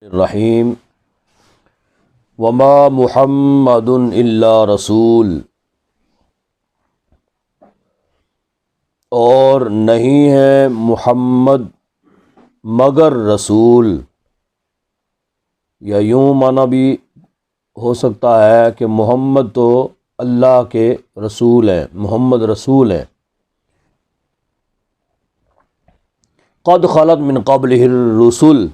الرحیم وما محمد الا رسول، اور نہیں ہے محمد مگر رسول، یا یوں معنی بھی ہو سکتا ہے کہ محمد تو اللہ کے رسول ہیں، محمد رسول ہیں۔ قد خلت من قبلہ الرسل،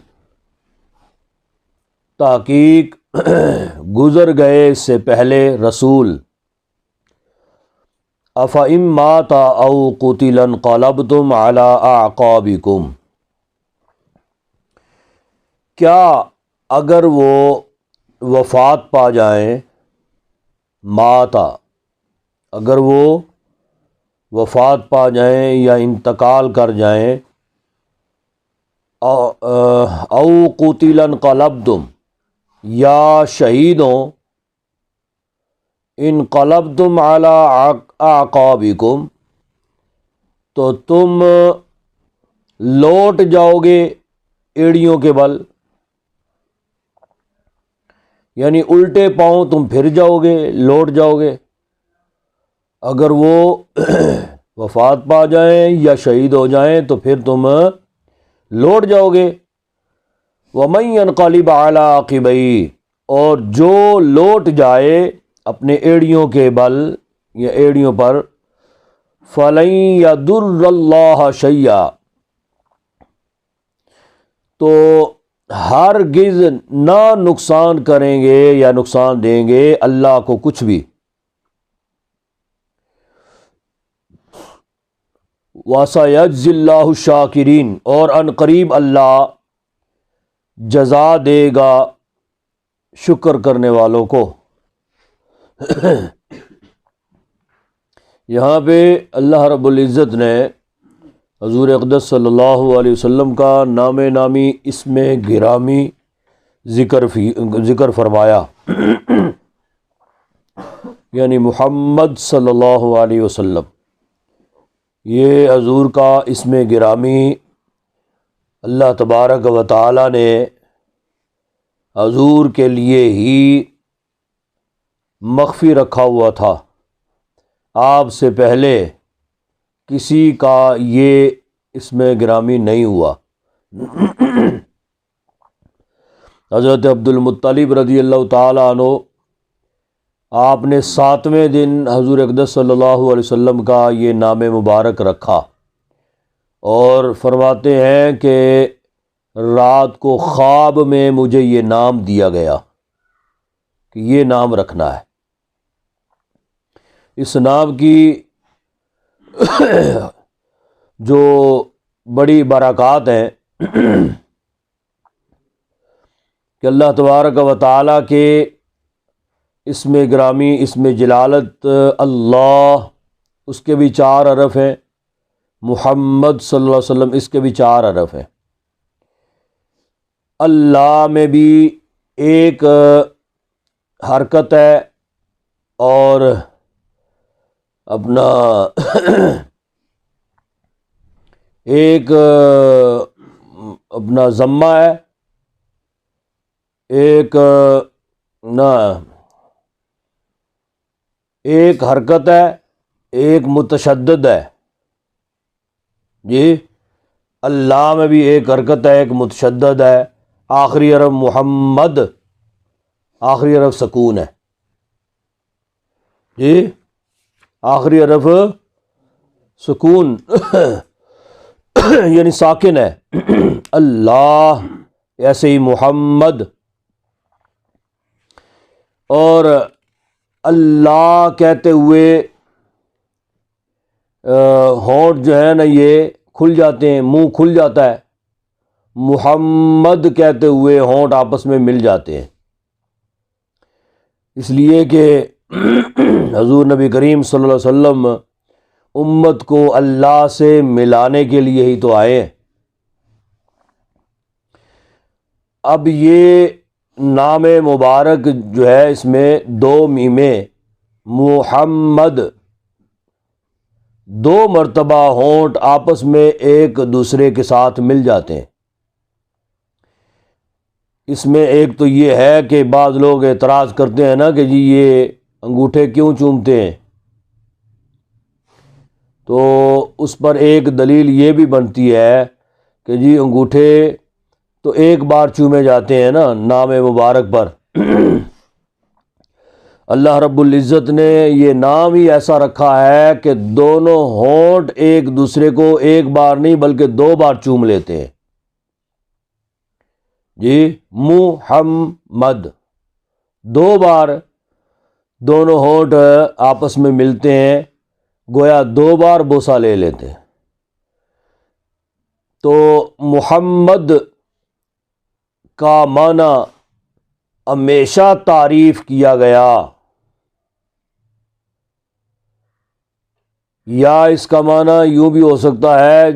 تحقیق گزر گئے اس سے پہلے رسول۔ افإن مات او قتل انقلبتم علی اعقابکم، کیا اگر وہ وفات پا جائیں، ماتا اگر وہ وفات پا جائیں یا انتقال کر جائیں، او قتل انقلبتم یا شہید ہوں، انقلبتم علی اعقابکم تو تم لوٹ جاؤ گے ایڑیوں کے بل، یعنی الٹے پاؤں تم پھر جاؤ گے، لوٹ جاؤ گے۔ اگر وہ وفات پا جائیں یا شہید ہو جائیں تو پھر تم لوٹ جاؤ گے۔ وَمَن يَنْقَلِبْ عَلَىٰ عَقِبَيْهِ، اور جو لوٹ جائے اپنے ایڑیوں کے بل یا ایڑیوں پر، فَلَن يَضُرَّ اللَّهَ شَيْئًا، تو ہرگز نہ نقصان کریں گے یا نقصان دیں گے اللہ کو کچھ بھی۔ وَسَيَجْزِي اللَّهُ الشَّاكِرِينَ، اور ان قریب اللہ جزا دے گا شکر کرنے والوں کو۔ یہاں پہ اللہ رب العزت نے حضور اقدس صلی اللہ علیہ وسلم کا نام نامی اسم گرامی ذکر فرمایا، یعنی محمد صلی اللہ علیہ وسلم۔ یہ حضور کا اسم گرامی اللہ تبارک و تعالی نے حضور کے لیے ہی مخفی رکھا ہوا تھا، آپ سے پہلے کسی کا یہ اسم گرامی نہیں ہوا۔ حضرت عبد المطلب رضی اللہ تعالی عنہ، آپ نے 7ویں دن حضور اقدس صلی اللہ علیہ وسلم کا یہ نام مبارک رکھا، اور فرماتے ہیں کہ رات کو خواب میں مجھے یہ نام دیا گیا کہ یہ نام رکھنا ہے۔ اس نام کی جو بڑی برکات ہیں کہ اللہ تبارک و تعالیٰ کے اسم گرامی، اسم جلالت اللہ، اس کے بھی 4 حرف ہیں، محمد صلی اللہ علیہ وسلم اس کے بھی 4 حرف ہیں۔ اللہ میں بھی ایک حرکت ہے، اور اپنا ایک اپنا ضمہ ہے، ایک ایک حرکت ہے، ایک متشدد ہے۔ جی، اللہ میں بھی ایک حرکت ہے، ایک متشدد ہے۔ آخری حرف محمد، آخری حرف سکون ہے۔ جی، آخری حرف سکون یعنی ساکن ہے۔ اللہ، ایسے ہی محمد، اور اللہ کہتے ہوئے ہونٹ جو ہے نا یہ کھل جاتے ہیں، منہ کھل جاتا ہے۔ محمد کہتے ہوئے ہونٹ آپس میں مل جاتے ہیں، اس لیے کہ حضور نبی کریم صلی اللہ علیہ وسلم امت کو اللہ سے ملانے کے لیے ہی تو آئے ہیں۔ اب یہ نام مبارک جو ہے، اس میں 2 میمیں محمد، 2 مرتبہ ہونٹ آپس میں ایک دوسرے کے ساتھ مل جاتے ہیں۔ اس میں ایک تو یہ ہے کہ بعض لوگ اعتراض کرتے ہیں نا کہ جی یہ انگوٹھے کیوں چومتے ہیں، تو اس پر ایک دلیل یہ بھی بنتی ہے کہ جی انگوٹھے تو ایک بار چومے جاتے ہیں نا نام مبارک پر، اللہ رب العزت نے یہ نام ہی ایسا رکھا ہے کہ دونوں ہونٹ ایک دوسرے کو ایک بار نہیں بلکہ 2 بار چوم لیتے ہیں، جی محمد 2 بار دونوں ہونٹ آپس میں ملتے ہیں، گویا 2 بار بوسہ لے لیتے ہیں۔ تو محمد کا معنی ہمیشہ تعریف کیا گیا، یا اس کا معنی یوں بھی ہو سکتا ہے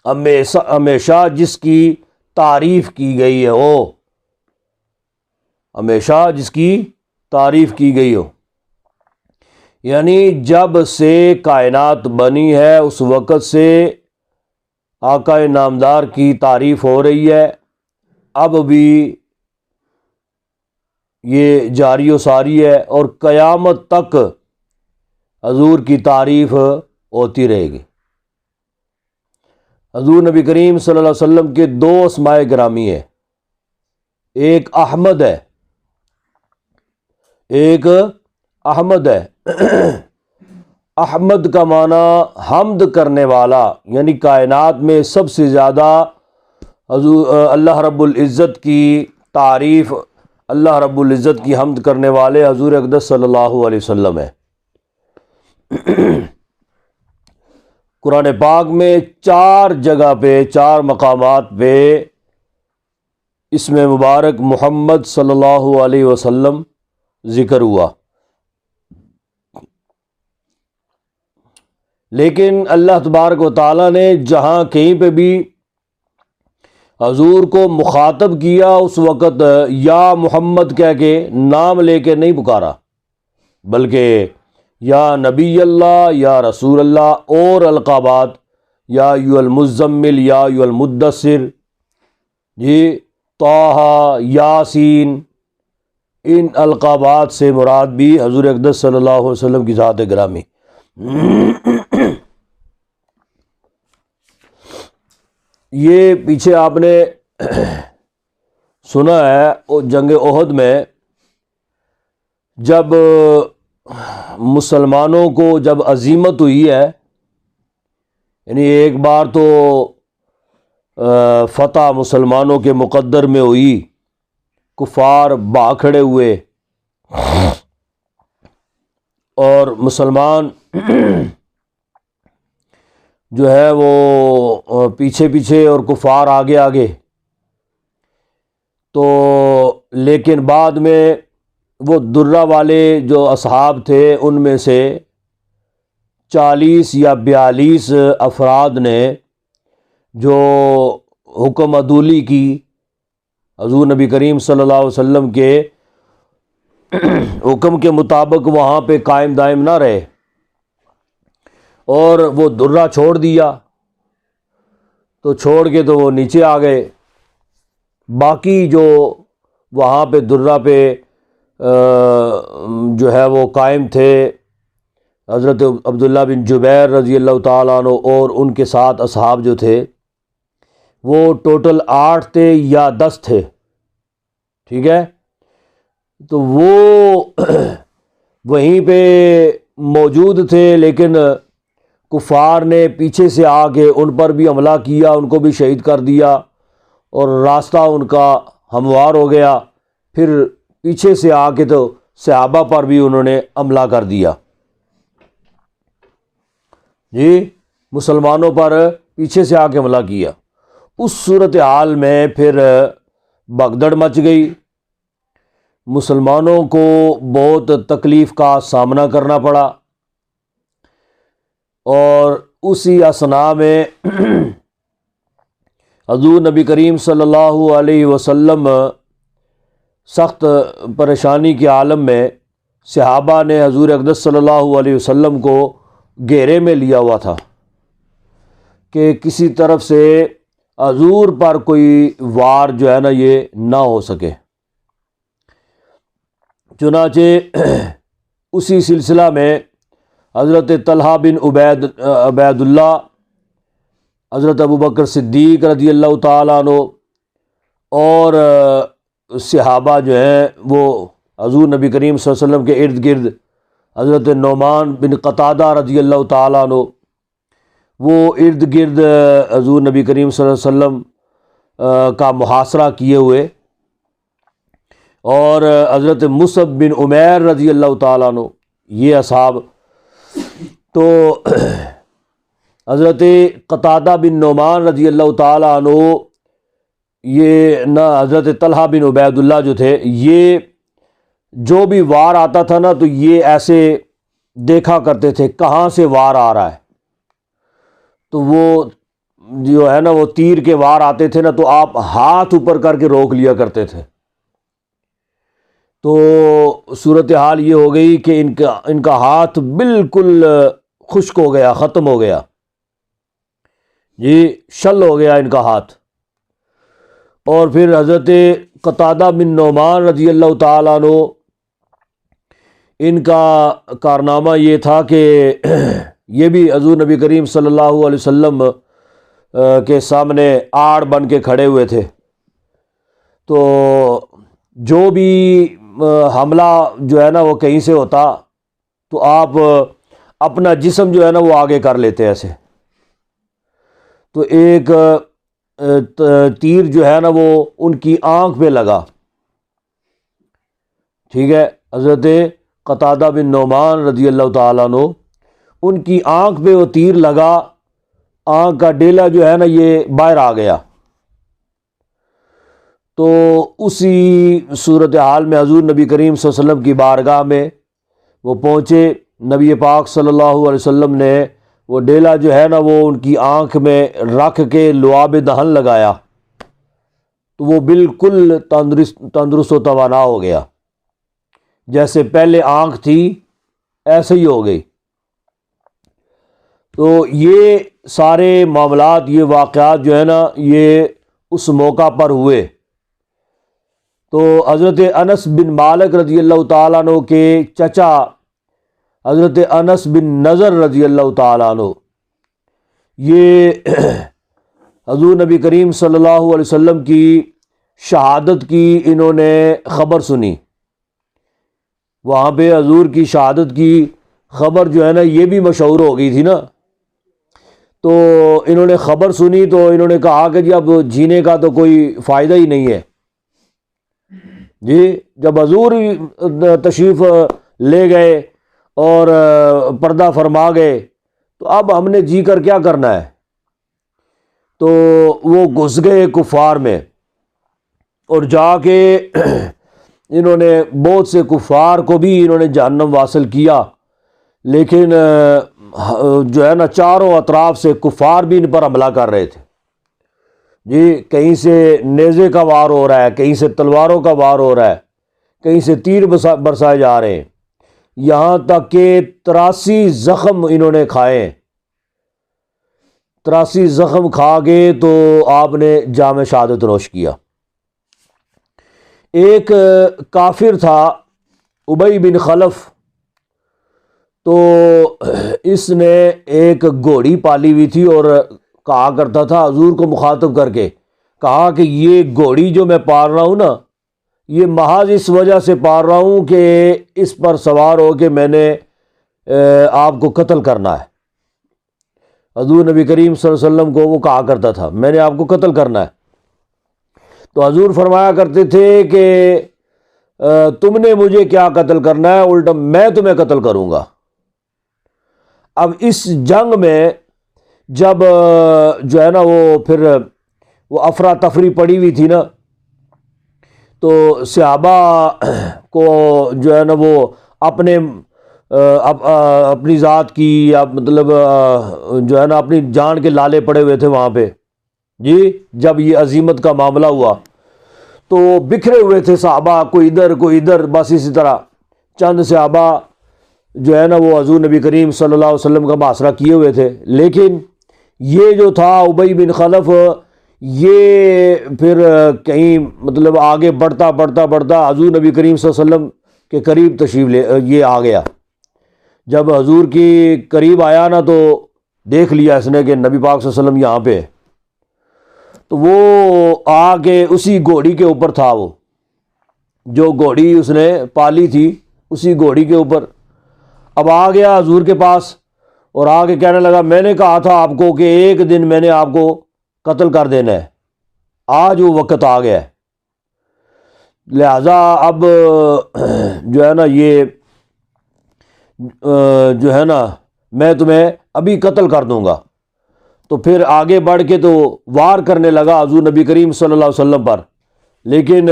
ہمیشہ جس کی تعریف کی گئی ہو، ہمیشہ جس کی تعریف کی گئی ہو، یعنی جب سے کائنات بنی ہے اس وقت سے آقا نامدار کی تعریف ہو رہی ہے، اب بھی یہ جاری و ساری ہے اور قیامت تک حضور کی تعریف ہوتی رہے گی۔ حضور نبی کریم صلی اللہ علیہ وسلم کے 2 اسماء گرامی ہیں، ایک احمد ہے، ایک احمد ہے۔ احمد کا معنی حمد کرنے والا، یعنی کائنات میں سب سے زیادہ حضور اللہ رب العزت کی تعریف، اللہ رب العزت کی حمد کرنے والے حضور اقدس صلی اللہ علیہ وسلم ہے۔ قرآن پاک میں 4 جگہ پہ 4 مقامات پہ اسم مبارک محمد صلی اللہ علیہ وسلم ذکر ہوا، لیکن اللہ تبارک و تعالیٰ نے جہاں کہیں پہ بھی حضور کو مخاطب کیا اس وقت یا محمد کہہ کے نام لے کے نہیں پکارا، بلکہ یا نبی اللہ، یا رسول اللہ، اور القابات یا ایھا المزمل، یا ایھا المدثر، جی طٰہٰ، یاسین، ان القابات سے مراد بھی حضور اقدس صلی اللہ علیہ وسلم کی ذات گرامی۔ یہ پیچھے آپ نے سنا ہے جنگ احد میں جب مسلمانوں کو جب عزیمت ہوئی ہے، یعنی ایک بار تو فتح مسلمانوں کے مقدر میں ہوئی، کفار بھاگ کھڑے ہوئے اور مسلمان جو ہے وہ پیچھے پیچھے اور کفار آگے آگے، تو لیکن بعد میں وہ درہ والے جو اصحاب تھے ان میں سے 40 یا 42 افراد نے جو حکم عدولی کی، حضور نبی کریم صلی اللہ علیہ وسلم کے حکم کے مطابق وہاں پہ قائم دائم نہ رہے اور وہ درہ چھوڑ دیا، تو چھوڑ کے تو وہ نیچے آ گئے۔ باقی جو وہاں پہ درہ پہ جو ہے وہ قائم تھے، حضرت عبداللہ بن جبیر رضی اللہ تعالیٰ عنہ اور ان کے ساتھ اصحاب جو تھے وہ ٹوٹل 8 تھے یا 10 تھے، ٹھیک ہے، تو وہ وہیں پہ موجود تھے، لیکن کفار نے پیچھے سے آ کے ان پر بھی حملہ کیا، ان کو بھی شہید کر دیا اور راستہ ان کا ہموار ہو گیا۔ پھر پیچھے سے آ کے تو صحابہ پر بھی انہوں نے حملہ کر دیا، جی مسلمانوں پر پیچھے سے آ کے حملہ کیا۔ اس صورتحال میں پھر بھگدڑ مچ گئی، مسلمانوں کو بہت تکلیف کا سامنا کرنا پڑا، اور اسی اثناء میں حضور نبی کریم صلی اللہ علیہ وسلم سخت پریشانی کے عالم میں، صحابہ نے حضور اقدس صلی اللہ علیہ وسلم کو گھیرے میں لیا ہوا تھا کہ کسی طرف سے حضور پر کوئی وار جو ہے نا یہ نہ ہو سکے۔ چنانچہ اسی سلسلہ میں حضرت طلحہ بن عبید اللہ، حضرت ابوبکر صدیق رضی اللہ تعالیٰ عنہ اور صحابہ جو ہیں وہ حضور نبی کریم صلی اللہ علیہ وسلم کے ارد گرد، حضرت نعمان بن قتادہ رضی اللہ تعالیٰ عنہ وہ ارد گرد حضور نبی کریم صلی اللہ علیہ وسلم کا محاصرہ کیے ہوئے، اور حضرت مصعب بن عمیر رضی اللہ تعالیٰ عنہ یہ اصحاب، تو حضرت قتادہ بن نعمان رضی اللہ تعالیٰ عنہ یہ نہ حضرت طلحہ بن عبید اللہ جو تھے، یہ جو بھی وار آتا تھا نا تو یہ ایسے دیکھا کرتے تھے کہاں سے وار آ رہا ہے، تو وہ جو ہے نا وہ تیر کے وار آتے تھے نا تو آپ ہاتھ اوپر کر کے روک لیا کرتے تھے۔ تو صورتحال یہ ہو گئی کہ ان کا ہاتھ بالکل خشک ہو گیا، ختم ہو گیا، جی شل ہو گیا ان کا ہاتھ۔ اور پھر حضرت قتادہ بن نعمان رضی اللہ تعالیٰ عنہ ان کا کارنامہ یہ تھا کہ یہ بھی حضور نبی کریم صلی اللہ علیہ وسلم کے سامنے آڑ بن کے کھڑے ہوئے تھے، تو جو بھی حملہ جو ہے نا وہ کہیں سے ہوتا تو آپ اپنا جسم جو ہے نا وہ آگے کر لیتے ایسے، تو ایک تیر جو ہے نا وہ ان کی آنکھ پہ لگا، ٹھیک ہے، حضرت قتادہ بن نعمان رضی اللہ تعالیٰ عنہ ان کی آنکھ پہ وہ تیر لگا، آنکھ کا ڈیلا جو ہے نا یہ باہر آ گیا۔ تو اسی صورتحال میں حضور نبی کریم صلی اللہ علیہ وسلم کی بارگاہ میں وہ پہنچے، نبی پاک صلی اللہ علیہ وسلم نے وہ ڈیلا جو ہے نا وہ ان کی آنکھ میں رکھ کے لعاب دہن لگایا، تو وہ بالکل تندرست و توانا ہو گیا، جیسے پہلے آنکھ تھی ایسے ہی ہو گئی۔ تو یہ سارے معاملات، یہ واقعات جو ہے نا یہ اس موقع پر ہوئے۔ تو حضرت انس بن مالک رضی اللہ تعالیٰ عنہ کے چچا حضرت انس بن نضر رضی اللہ تعالیٰ عنہ یہ حضور نبی کریم صلی اللہ علیہ وسلم کی شہادت کی انہوں نے خبر سنی، وہاں پہ حضور کی شہادت کی خبر جو ہے نا یہ بھی مشہور ہو گئی تھی نا، تو انہوں نے خبر سنی تو انہوں نے کہا کہ جی اب جینے کا تو کوئی فائدہ ہی نہیں ہے، جی جب حضور تشریف لے گئے اور پردہ فرما گئے تو اب ہم نے جی کر کیا کرنا ہے، تو وہ گھس گئے کفار میں اور جا کے انہوں نے بہت سے کفار کو بھی انہوں نے جہنم واصل کیا، لیکن جو ہے نا چاروں اطراف سے کفار بھی ان پر حملہ کر رہے تھے، جی کہیں سے نیزے کا وار ہو رہا ہے، کہیں سے تلواروں کا وار ہو رہا ہے، کہیں سے تیر برسائے جا رہے ہیں، یہاں تک کہ 83 زخم انہوں نے کھائے، 83 زخم کھا کے تو آپ نے جام شہادت نوش کیا۔ ایک کافر تھا ابی بن خلف، تو اس نے ایک گھوڑی پالی ہوئی تھی اور کہا کرتا تھا حضور کو مخاطب کر کے، کہا کہ یہ گھوڑی جو میں پال رہا ہوں نا یہ محض اس وجہ سے پال رہا ہوں کہ اس پر سوار ہو کے میں نے آپ کو قتل کرنا ہے۔ حضور نبی کریم صلی اللہ علیہ وسلم کو وہ کہا کرتا تھا میں نے آپ کو قتل کرنا ہے، تو حضور فرمایا کرتے تھے کہ تم نے مجھے کیا قتل کرنا ہے، الٹا میں تمہیں قتل کروں گا۔ اب اس جنگ میں جب جو ہے نا وہ پھر وہ افراتفری پڑی ہوئی تھی نا، تو صحابہ کو جو ہے نا وہ اپنی ذات کی یا مطلب جو ہے نا اپنی جان کے لالے پڑے ہوئے تھے وہاں پہ، جی جب یہ عزیمت کا معاملہ ہوا تو بکھرے ہوئے تھے صحابہ، کوئی ادھر، بس اسی طرح چند صحابہ جو ہے نا وہ حضور نبی کریم صلی اللہ علیہ وسلم کا محاصرہ کیے ہوئے تھے، لیکن یہ جو تھا ابی بن خلف یہ پھر کہیں مطلب آگے بڑھتا بڑھتا بڑھتا حضور نبی کریم صلی اللہ علیہ وسلم کے قریب تشریف لے یہ آ گیا۔ جب حضور کی قریب آیا نا تو دیکھ لیا اس نے کہ نبی پاک صلی اللہ علیہ وسلم یہاں پہ، تو وہ آ کے اسی گھوڑی کے اوپر تھا، وہ جو گھوڑی اس نے پالی تھی اسی گھوڑی کے اوپر اب آ گیا حضور کے پاس، اور آ کے کہنے لگا میں نے کہا تھا آپ کو کہ ایک دن میں نے آپ کو قتل کر دینا ہے، آج وہ وقت آ گیا ہے، لہذا اب جو ہے نا یہ جو ہے نا میں تمہیں ابھی قتل کر دوں گا۔ تو پھر آگے بڑھ کے تو وار کرنے لگا حضور نبی کریم صلی اللہ علیہ وسلم پر، لیکن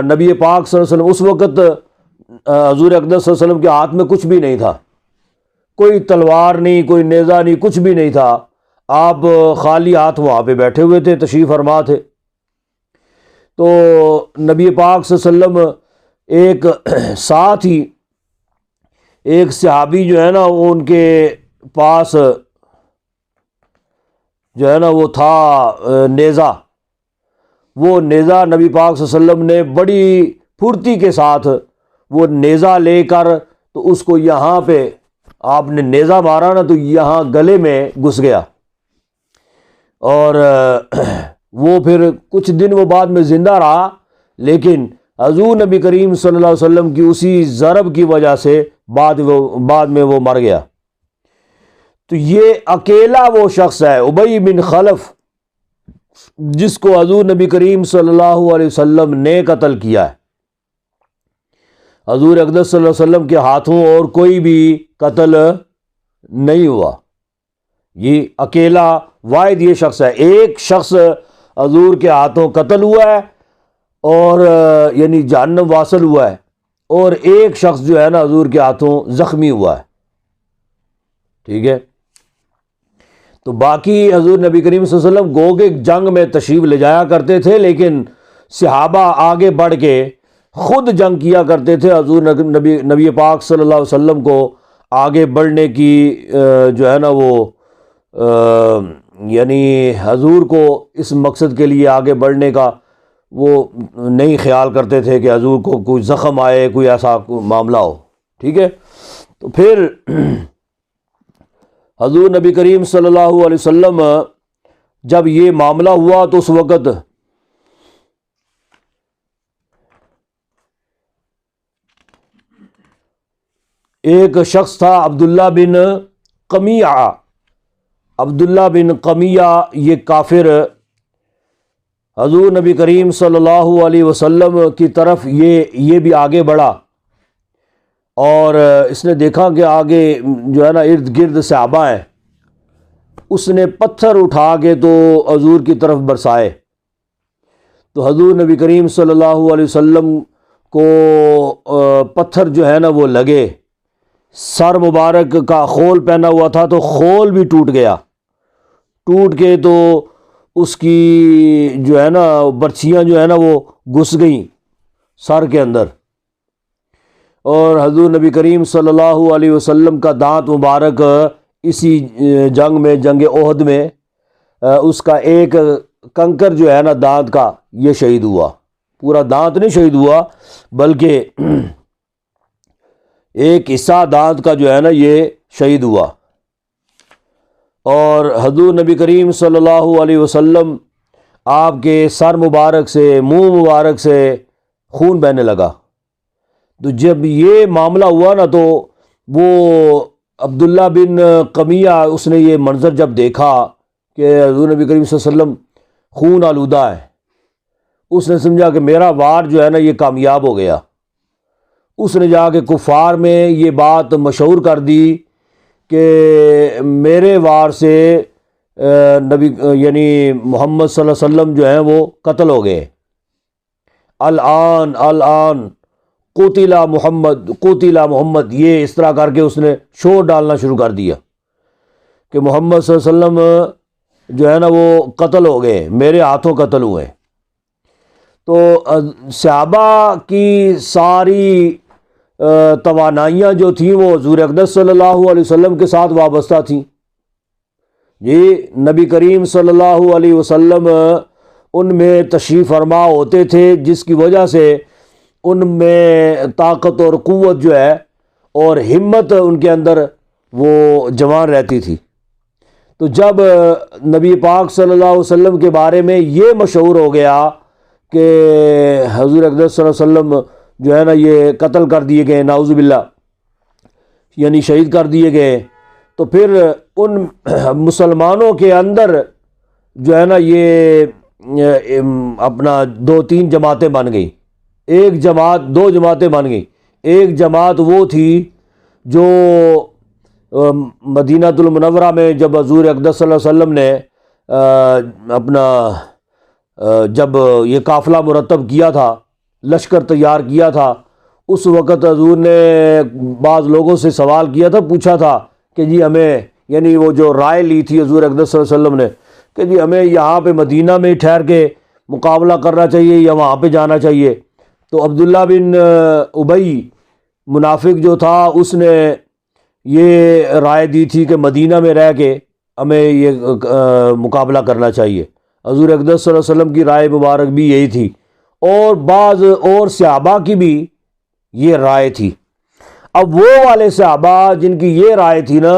نبی پاک صلی اللہ علیہ وسلم اس وقت حضور اقدس صلی اللہ علیہ وسلم کے ہاتھ میں کچھ بھی نہیں تھا، کوئی تلوار نہیں، کوئی نیزہ نہیں، کچھ بھی نہیں تھا، آپ خالی ہاتھ وہاں پہ بیٹھے ہوئے تھے، تشریف فرما تھے۔ تو نبی پاک صلی اللہ علیہ وسلم ایک ساتھ ہی ایک صحابی جو ہے نا وہ ان کے پاس جو ہے نا وہ تھا نیزہ، وہ نیزہ نبی پاک صلی اللہ علیہ وسلم نے بڑی پھرتی کے ساتھ وہ نیزہ لے کر تو اس کو یہاں پہ آپ نے نیزہ مارا نا تو یہاں گلے میں گھس گیا، اور وہ پھر کچھ دن وہ بعد میں زندہ رہا، لیکن حضور نبی کریم صلی اللہ علیہ وسلم کی اسی ضرب کی وجہ سے بعد میں وہ مر گیا۔ تو یہ اکیلا وہ شخص ہے ابی بن خلف جس کو حضور نبی کریم صلی اللہ علیہ وسلم نے قتل کیا ہے، حضور اقدس صلی اللہ علیہ وسلم کے ہاتھوں اور کوئی بھی قتل نہیں ہوا، یہ اکیلا واحد یہ شخص ہے، ایک شخص حضور کے ہاتھوں قتل ہوا ہے اور یعنی جہنم واصل ہوا ہے، اور ایک شخص جو ہے نا حضور کے ہاتھوں زخمی ہوا ہے، ٹھیک ہے۔ تو باقی حضور نبی کریم صلی اللہ علیہ وسلم گو کے جنگ میں تشریف لے جایا کرتے تھے، لیکن صحابہ آگے بڑھ کے خود جنگ کیا کرتے تھے، حضور نبی پاک صلی اللہ علیہ وسلم کو آگے بڑھنے کی جو ہے نا وہ یعنی حضور کو اس مقصد کے لیے آگے بڑھنے کا وہ نہیں خیال کرتے تھے کہ حضور کو کوئی زخم آئے، کوئی ایسا معاملہ ہو، ٹھیک ہے۔ تو پھر حضور نبی کریم صلی اللہ علیہ وسلم جب یہ معاملہ ہوا تو اس وقت ایک شخص تھا عبداللہ بن قمیعہ، عبداللہ بن قمیعہ یہ کافر حضور نبی کریم صلی اللہ علیہ وسلم کی طرف یہ بھی آگے بڑھا، اور اس نے دیکھا کہ آگے جو ہے نا ارد گرد صحابہ ہیں، اس نے پتھر اٹھا کے تو حضور کی طرف برسائے، تو حضور نبی کریم صلی اللہ علیہ وسلم کو پتھر جو ہے نا وہ لگے، سر مبارک کا خول پہنا ہوا تھا تو خول بھی ٹوٹ گیا، ٹوٹ کے تو اس کی جو ہے نا برچھیاں جو ہے نا وہ گھس گئیں سر کے اندر، اور حضور نبی کریم صلی اللہ علیہ وسلم کا دانت مبارک اسی جنگ میں، جنگ احد میں اس کا ایک کنکر جو ہے نا دانت کا یہ شہید ہوا، پورا دانت نہیں شہید ہوا بلکہ ایک حصہ دانت کا جو ہے نا یہ شہید ہوا، اور حضور نبی کریم صلی اللہ علیہ وسلم آپ کے سر مبارک سے، منہ مبارک سے خون بہنے لگا۔ تو جب یہ معاملہ ہوا نا تو وہ عبداللہ بن قمیعہ اس نے یہ منظر جب دیکھا کہ حضور نبی کریم صلی اللہ علیہ وسلم خون آلودہ ہے، اس نے سمجھا کہ میرا وار جو ہے نا یہ کامیاب ہو گیا، اس نے جا کے کفار میں یہ بات مشہور کر دی کہ میرے وار سے نبی یعنی محمد صلی اللہ علیہ وسلم جو ہیں وہ قتل ہو گئے، الان قتل محمد، یہ اس طرح کر کے اس نے شور ڈالنا شروع کر دیا کہ محمد صلی اللہ علیہ وسلم جو ہے نا وہ قتل ہو گئے، میرے ہاتھوں قتل ہوئے۔ تو صحابہ کی ساری توانائیاں جو تھیں وہ حضور اقدس صلی اللہ علیہ وسلم کے ساتھ وابستہ تھیں، جی نبی کریم صلی اللہ علیہ وسلم ان میں تشریف فرما ہوتے تھے، جس کی وجہ سے ان میں طاقت اور قوت جو ہے اور ہمت ان کے اندر وہ جوان رہتی تھی۔ تو جب نبی پاک صلی اللہ علیہ وسلم کے بارے میں یہ مشہور ہو گیا کہ حضور اقدس صلی اللہ علیہ وسلم جو ہے نا یہ قتل کر دیے گئے، نعوذ باللہ، یعنی شہید کر دیے گئے، تو پھر ان مسلمانوں کے اندر جو ہے نا یہ اپنا 2-3 جماعتیں بن گئیں۔ ایک جماعت، 2 جماعتیں بن گئیں۔ ایک جماعت وہ تھی جو مدینہ المنورہ میں جب حضور اقدس صلی اللہ علیہ وسلم نے اپنا جب یہ قافلہ مرتب کیا تھا، لشکر تیار کیا تھا، اس وقت حضور نے بعض لوگوں سے سوال کیا تھا، پوچھا تھا کہ جی ہمیں، یعنی وہ جو رائے لی تھی حضور اقدس صلی اللہ علیہ وسلم نے کہ جی ہمیں یہاں پہ مدینہ میں ٹھہر کے مقابلہ کرنا چاہیے یا وہاں پہ جانا چاہیے۔ تو عبداللہ بن ابی منافق جو تھا، اس نے یہ رائے دی تھی کہ مدینہ میں رہ کے ہمیں یہ مقابلہ کرنا چاہیے۔ حضور اقدس صلی اللہ علیہ وسلم کی رائے مبارک بھی یہی تھی، اور بعض اور صحابہ کی بھی یہ رائے تھی۔ اب وہ والے صحابہ جن کی یہ رائے تھی نا،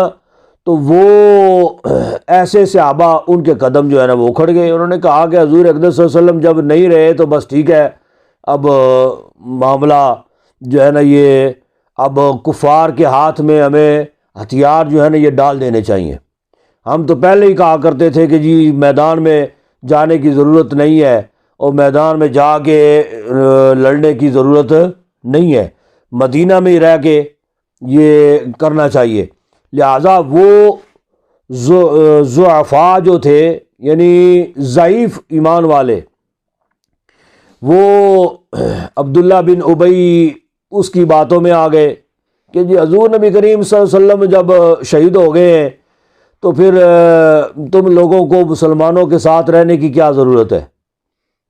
تو وہ ایسے صحابہ ان کے قدم جو ہے نا وہ اکھڑ گئے۔ انہوں نے کہا کہ حضور اقدس صلی اللہ علیہ وسلم جب نہیں رہے تو بس ٹھیک ہے، اب معاملہ جو ہے نا یہ اب کفار کے ہاتھ میں ہمیں ہتھیار جو ہے نا یہ ڈال دینے چاہیے۔ ہم تو پہلے ہی کہا کرتے تھے کہ جی میدان میں جانے کی ضرورت نہیں ہے، اور میدان میں جا کے لڑنے کی ضرورت نہیں ہے، مدینہ میں ہی رہ کے یہ کرنا چاہیے۔ لہٰذا وہ ضعفاء جو تھے، یعنی ضعیف ایمان والے، وہ عبداللہ بن ابی اس کی باتوں میں آ گئے کہ جی حضور نبی کریم صلی اللہ علیہ وسلم جب شہید ہو گئے ہیں تو پھر تم لوگوں کو مسلمانوں کے ساتھ رہنے کی کیا ضرورت ہے؟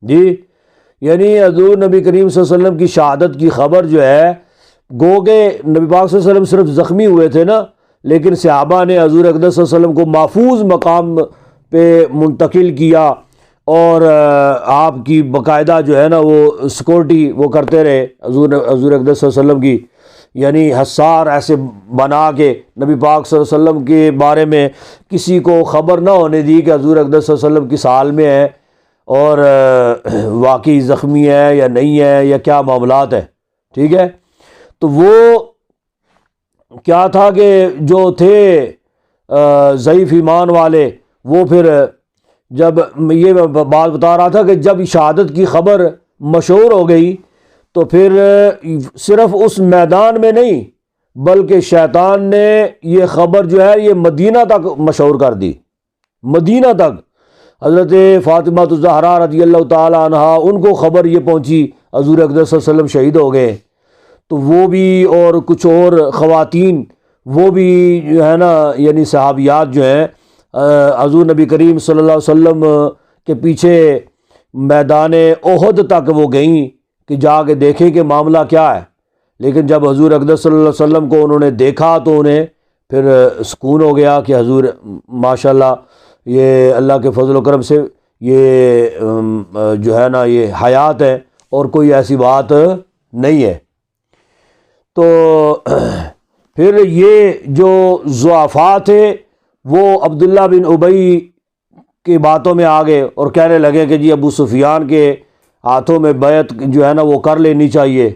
جی یعنی حضور نبی کریم صلی اللہ علیہ وسلم کی شہادت کی خبر جو ہے، گو کہ نبی پاک صلی اللہ علیہ وسلم صرف زخمی ہوئے تھے نا، لیکن صحابہ نے حضور اقدس صلی اللہ علیہ وسلم کو محفوظ مقام پہ منتقل کیا، اور آپ کی باقاعدہ جو ہے نا وہ سیکورٹی وہ کرتے رہے حضور اقدس صلی اللہ علیہ وسلم کی، یعنی حصار ایسے بنا کے نبی پاک صلی اللہ علیہ وسلم کے بارے میں کسی کو خبر نہ ہونے دی کہ حضور اقدس صلی اللہ علیہ وسلم کس حال میں ہے، اور واقعی زخمی ہے یا نہیں ہے یا کیا معاملات ہے، ٹھیک ہے۔ تو وہ کیا تھا کہ جو تھے ضعیف ایمان والے، وہ پھر جب یہ بات بتا رہا تھا کہ جب شہادت کی خبر مشہور ہو گئی تو پھر صرف اس میدان میں نہیں بلکہ شیطان نے یہ خبر جو ہے یہ مدینہ تک مشہور کر دی، مدینہ تک۔ حضرت فاطمہ الزہرا رضی اللہ تعالی عنہا، ان کو خبر یہ پہنچی حضور اقدس صلی اللہ علیہ وسلم شہید ہو گئے، تو وہ بھی اور کچھ اور خواتین وہ بھی جو ہے نا یعنی صحابیات جو ہیں حضور نبی کریم صلی اللہ علیہ وسلم کے پیچھے میدان احد تک وہ گئیں کہ جا کے دیکھیں کہ معاملہ کیا ہے۔ لیکن جب حضور اقدس صلی اللہ علیہ وسلم کو انہوں نے دیکھا تو انہیں پھر سکون ہو گیا کہ حضور ماشاءاللہ یہ اللہ کے فضل و کرم سے یہ جو ہے نا یہ حیات ہے اور کوئی ایسی بات نہیں ہے۔ تو پھر یہ جو ضعفاء تھے وہ عبداللہ بن ابی کی باتوں میں آ گئے اور کہنے لگے کہ جی ابو سفیان کے ہاتھوں میں بیعت جو ہے نا وہ کر لینی چاہیے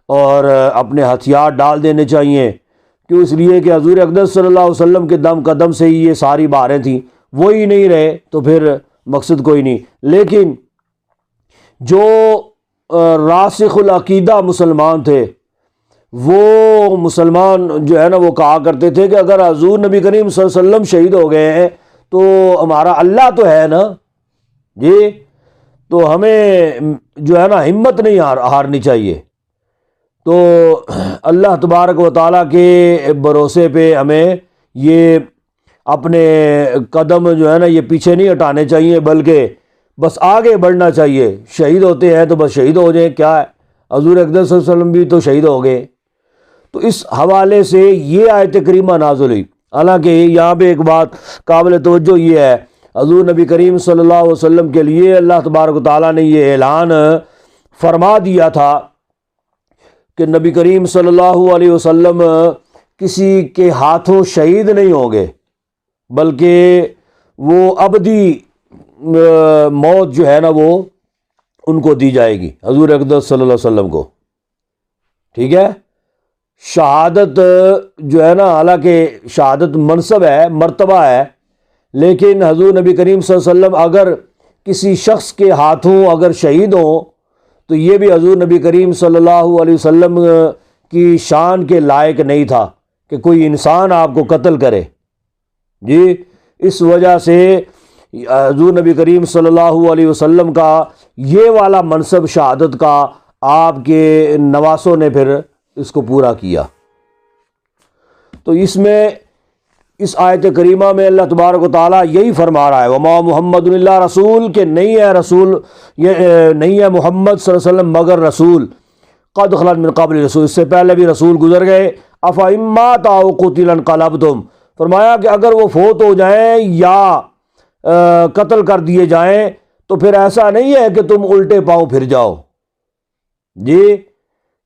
اور اپنے ہتھیار ڈال دینے چاہیے، کیوں؟ اس لیے کہ حضور اقدس صلی اللہ علیہ وسلم کے دم قدم سے ہی یہ ساری باتیں تھیں، وہی نہیں رہے تو پھر مقصد کوئی نہیں۔ لیکن جو راسخ العقیدہ مسلمان تھے، وہ مسلمان جو ہے نا وہ کہا کرتے تھے کہ اگر حضور نبی کریم صلی اللہ علیہ وسلم شہید ہو گئے ہیں تو ہمارا اللہ تو ہے نا جی، تو ہمیں جو ہے نا ہمت نہیں ہارنی چاہیے، تو اللہ تبارک و تعالیٰ کے بھروسے پہ ہمیں یہ اپنے قدم جو ہے نا یہ پیچھے نہیں ہٹانے چاہیے بلکہ بس آگے بڑھنا چاہیے۔ شہید ہوتے ہیں تو بس شہید ہو جائیں، کیا ہے، حضور اقدس صلی اللہ علیہ وسلم بھی تو شہید ہو گئے۔ تو اس حوالے سے یہ آیت کریمہ نازل ہوئی۔ حالانکہ یہاں پہ ایک بات قابل توجہ یہ ہے، حضور نبی کریم صلی اللہ علیہ وسلم کے لیے اللہ تبارک و تعالیٰ نے یہ اعلان فرما دیا تھا کہ نبی کریم صلی اللہ علیہ وسلم کسی کے ہاتھوں شہید نہیں ہوں گے، بلکہ وہ ابدی موت جو ہے نا وہ ان کو دی جائے گی، حضور اقدس صلی اللہ علیہ وسلم کو، ٹھیک ہے۔ شہادت جو ہے نا، حالانکہ شہادت منصب ہے، مرتبہ ہے، لیکن حضور نبی کریم صلی اللہ علیہ وسلم اگر کسی شخص کے ہاتھوں اگر شہید ہوں تو یہ بھی حضور نبی کریم صلی اللہ علیہ وسلم کی شان کے لائق نہیں تھا کہ کوئی انسان آپ کو قتل کرے جی۔ اس وجہ سے حضور نبی کریم صلی اللہ علیہ وسلم کا یہ والا منصب شہادت کا آپ کے نواسوں نے پھر اس کو پورا کیا۔ تو اس میں اس آیت کریمہ میں اللہ تبارک و تعالیٰ یہی فرما رہا ہے، وما محمد اللہ رسول، کہ نہیں ہے رسول، یہ نہیں ہے محمد صلی اللہ علیہ وسلم مگر رسول، قد خلت من قبل رسول، اس سے پہلے بھی رسول گزر گئے، افإن مات أو قتل انقلبتم، فرمایا کہ اگر وہ فوت ہو جائیں یا قتل کر دیے جائیں تو پھر ایسا نہیں ہے کہ تم الٹے پاؤں پھر جاؤ جی،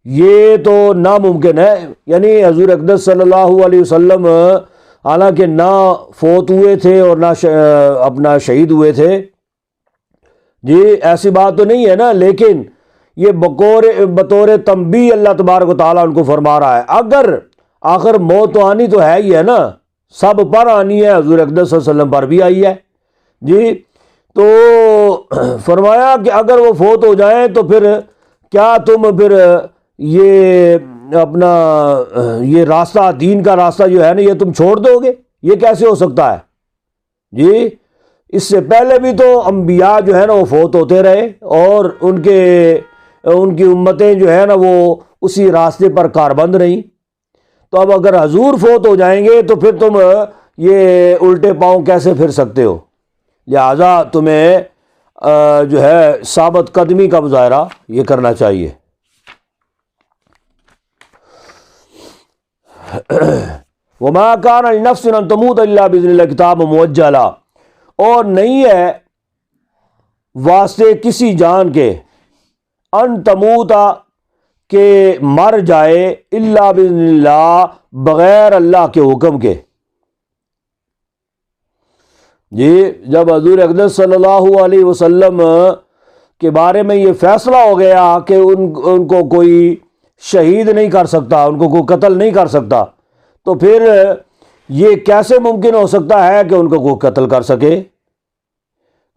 یہ تو ناممکن ہے۔ یعنی حضور اقدس صلی اللہ علیہ وسلم حالانکہ نہ فوت ہوئے تھے اور نہ اپنا شہید ہوئے تھے جی، ایسی بات تو نہیں ہے نا، لیکن یہ بطور تنبیہ اللہ تبارک و تعالیٰ ان کو فرما رہا ہے، اگر آخر موت تو آنی تو ہے ہی ہے نا، سب پر آنی ہے، حضور اقدس صلی اللہ علیہ وسلم پر بھی آئی ہے جی۔ تو فرمایا کہ اگر وہ فوت ہو جائیں تو پھر کیا تم پھر یہ اپنا یہ راستہ، دین کا راستہ جو ہے نا، یہ تم چھوڑ دو گے؟ یہ کیسے ہو سکتا ہے جی؟ اس سے پہلے بھی تو انبیاء جو ہے نا وہ فوت ہوتے رہے اور ان کی امتیں جو ہے نا وہ اسی راستے پر کاربند رہیں، تو اب اگر حضور فوت ہو جائیں گے تو پھر تم یہ الٹے پاؤں کیسے پھر سکتے ہو؟ لہٰذا تمہیں جو ہے ثابت قدمی کا مظاہرہ یہ کرنا چاہیے۔ وما كان لنفس ان تموت الا باذن الله کتاب مؤجلا، اور نہیں ہے واسطے کسی جان کے ان تموتا کہ مر جائے، الا باذن اللہ بغیر اللہ کے حکم کے جی۔ جب حضور اقدس صلی اللہ علیہ وسلم کے بارے میں یہ فیصلہ ہو گیا کہ ان کو کوئی شہید نہیں کر سکتا، ان کو کوئی قتل نہیں کر سکتا، تو پھر یہ کیسے ممکن ہو سکتا ہے کہ ان کو کوئی قتل کر سکے؟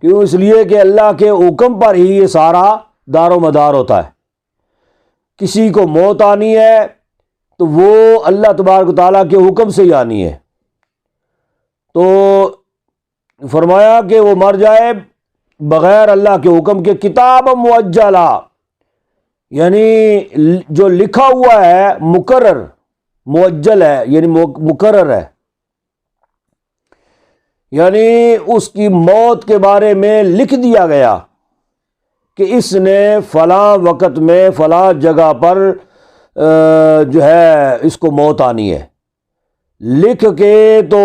کیوں؟ اس لیے کہ اللہ کے حکم پر ہی یہ سارا دار و مدار ہوتا ہے۔ کسی کو موت آنی ہے تو وہ اللہ تبارک و تعالیٰ کے حکم سے ہی آنی ہے، تو فرمایا کہ وہ مر جائے بغیر اللہ کے حکم کے، کتاب مؤجلا، یعنی جو لکھا ہوا ہے، مقرر، مؤجل ہے یعنی مقرر ہے، یعنی اس کی موت کے بارے میں لکھ دیا گیا کہ اس نے فلاں وقت میں فلاں جگہ پر جو ہے اس کو موت آنی ہے، لکھ کے تو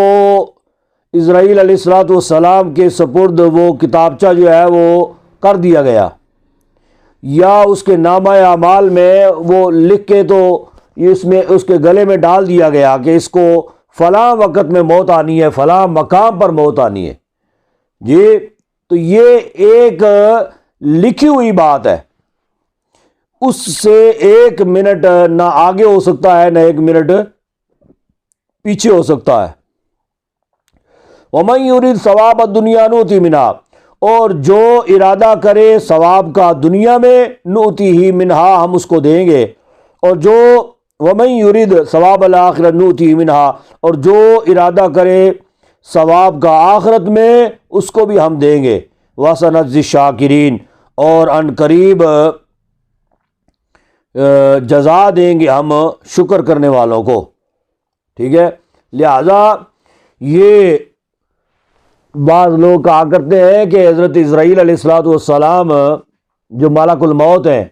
اسرائیل علیہ الصلوۃ والسلام کے سپرد وہ کتابچہ جو ہے وہ کر دیا گیا، یا اس کے نامہ اعمال میں وہ لکھ کے تو اس میں اس کے گلے میں ڈال دیا گیا کہ اس کو فلاں وقت میں موت آنی ہے، فلاں مقام پر موت آنی ہے جی۔ تو یہ ایک لکھی ہوئی بات ہے، اس سے ایک منٹ نہ آگے ہو سکتا ہے نہ ایک منٹ پیچھے ہو سکتا ہے۔ وَمَن يُرِدْ ثَوَابَ الدُّنْيَا نُؤْتِهِ مِنْهَا، اور جو ارادہ کرے ثواب کا دنیا میں، نُؤْتِهِ مِنْهَا، ہم اس کو دیں گے، اور جو وَمَن يُرِدْ ثَوَابَ الْآخِرَةِ نُؤْتِهِ مِنْهَا، اور جو ارادہ کرے ثواب کا آخرت میں، اس کو بھی ہم دیں گے، وَسَنَجْزِي الشَّاكِرِينَ، اور ان قریب جزا دیں گے ہم شکر کرنے والوں کو، ٹھیک ہے۔ لہذا یہ بعض لوگ کہا کرتے ہیں کہ حضرت اسرائیل علیہ الصلوۃ والسلام جو ملک الموت ہیں،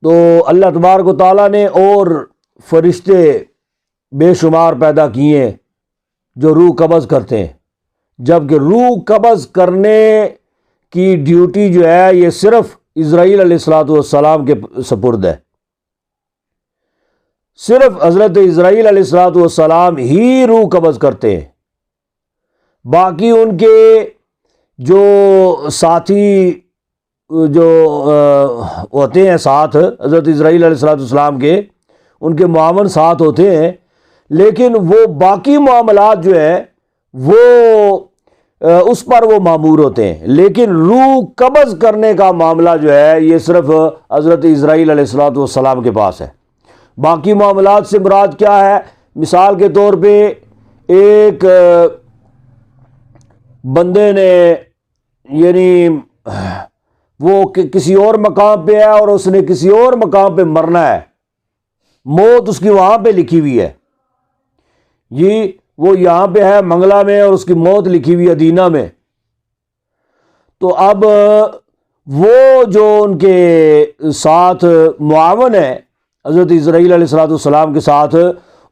تو اللہ تبارک و تعالیٰ نے اور فرشتے بے شمار پیدا کیے ہیں، جو روح قبض کرتے ہیں، جبکہ روح قبض کرنے کی ڈیوٹی جو ہے یہ صرف اسرائیل علیہ السلام کے سپرد ہے۔ صرف حضرت اسرائیل علیہ السلام ہی روح قبض کرتے ہیں، باقی ان کے جو ساتھی جو ہوتے ہیں ساتھ حضرت اسرائیل علیہ السلام کے، ان کے معاون ساتھ ہوتے ہیں، لیکن وہ باقی معاملات جو ہے وہ اس پر وہ مامور ہوتے ہیں، لیکن روح قبض کرنے کا معاملہ جو ہے یہ صرف حضرت اسرائیل علیہ السلام کے پاس ہے۔ باقی معاملات سے مراد کیا ہے؟ مثال کے طور پہ ایک بندے نے یعنی وہ کسی اور مقام پہ ہے اور اس نے کسی اور مقام پہ مرنا ہے، موت اس کی وہاں پہ لکھی ہوئی ہے، جی وہ یہاں پہ ہے منگلا میں اور اس کی موت لکھی ہوئی ہے ادینہ میں، تو اب وہ جو ان کے ساتھ معاون ہے حضرت اسرائیل علیہ السلام کے ساتھ،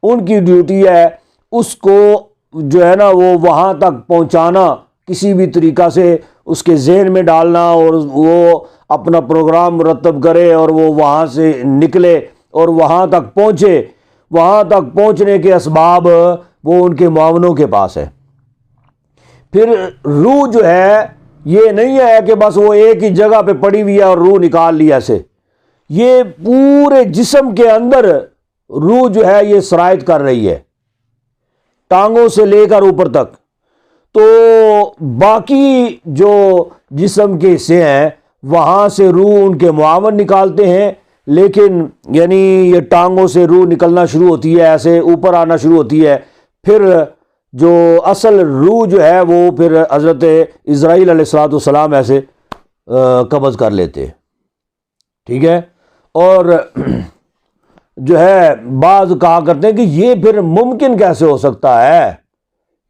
ان کی ڈیوٹی ہے اس کو جو ہے نا وہ وہاں تک پہنچانا، کسی بھی طریقہ سے اس کے ذہن میں ڈالنا اور وہ اپنا پروگرام مرتب کرے اور وہ وہاں سے نکلے اور وہاں تک پہنچے۔ وہاں تک پہنچنے کے اسباب وہ ان کے معاونوں کے پاس ہے۔ پھر روح جو ہے یہ نہیں ہے کہ بس وہ ایک ہی جگہ پہ پڑی ہوئی ہے اور روح نکال لی ایسے، یہ پورے جسم کے اندر روح جو ہے یہ سرایت کر رہی ہے، ٹانگوں سے لے کر اوپر تک۔ تو باقی جو جسم کے حصے ہیں وہاں سے روح ان کے معاون نکالتے ہیں، لیکن یعنی یہ ٹانگوں سے روح نکلنا شروع ہوتی ہے، ایسے اوپر آنا شروع ہوتی ہے، پھر جو اصل روح جو ہے وہ پھر حضرت اسرائیل علیہ السلام ایسے قبض کر لیتے ہیں، ٹھیک ہے۔ اور جو ہے بعض کہا کرتے ہیں کہ یہ پھر ممکن کیسے ہو سکتا ہے،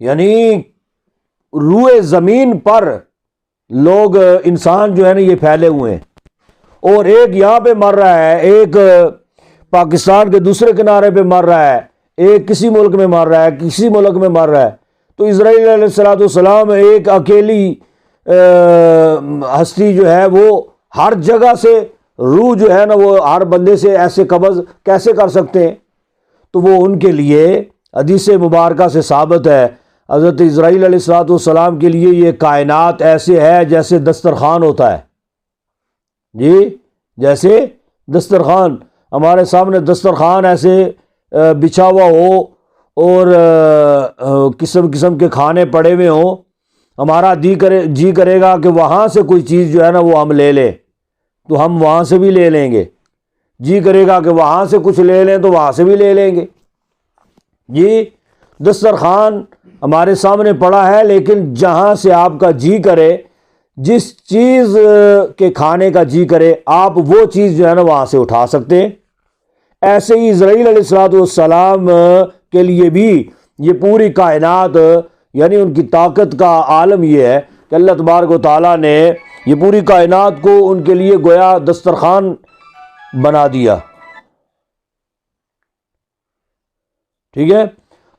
یعنی روح زمین پر لوگ انسان جو ہے نا یہ پھیلے ہوئے ہیں، اور ایک یہاں پہ مر رہا ہے، ایک پاکستان کے دوسرے کنارے پہ مر رہا ہے، ایک کسی ملک میں مر رہا ہے، کسی ملک میں مر رہا ہے، تو اسرائیل علیہ السلام ایک اکیلی ہستی جو ہے وہ ہر جگہ سے روح جو ہے نا وہ ہر بندے سے ایسے قبض کیسے کر سکتے ہیں؟ تو وہ ان کے لیے حدیث مبارکہ سے ثابت ہے، حضرت اسرائیل علیہ السلام کے لیے یہ کائنات ایسے ہے جیسے دسترخوان ہوتا ہے، جی جیسے دسترخوان، ہمارے سامنے دسترخوان ایسے بچھا ہوا ہو اور قسم قسم کے کھانے پڑے ہوئے ہوں، ہمارا جی کرے گا کہ وہاں سے کوئی چیز جو ہے نا وہ ہم لے لیں تو ہم وہاں سے بھی لے لیں گے، جی کرے گا کہ وہاں سے کچھ لے لیں تو وہاں سے بھی لے لیں گے، جی دسترخوان ہمارے سامنے پڑا ہے، لیکن جہاں سے آپ کا جی کرے، جس چیز کے کھانے کا جی کرے، آپ وہ چیز جو ہے نا وہاں سے اٹھا سکتے ہیں۔ ایسے ہی اسرائیل علیہ السلام کے لیے بھی یہ پوری کائنات، یعنی ان کی طاقت کا عالم یہ ہے کہ اللہ تبارک و تعالیٰ نے یہ پوری کائنات کو ان کے لیے گویا دسترخوان بنا دیا، ٹھیک ہے۔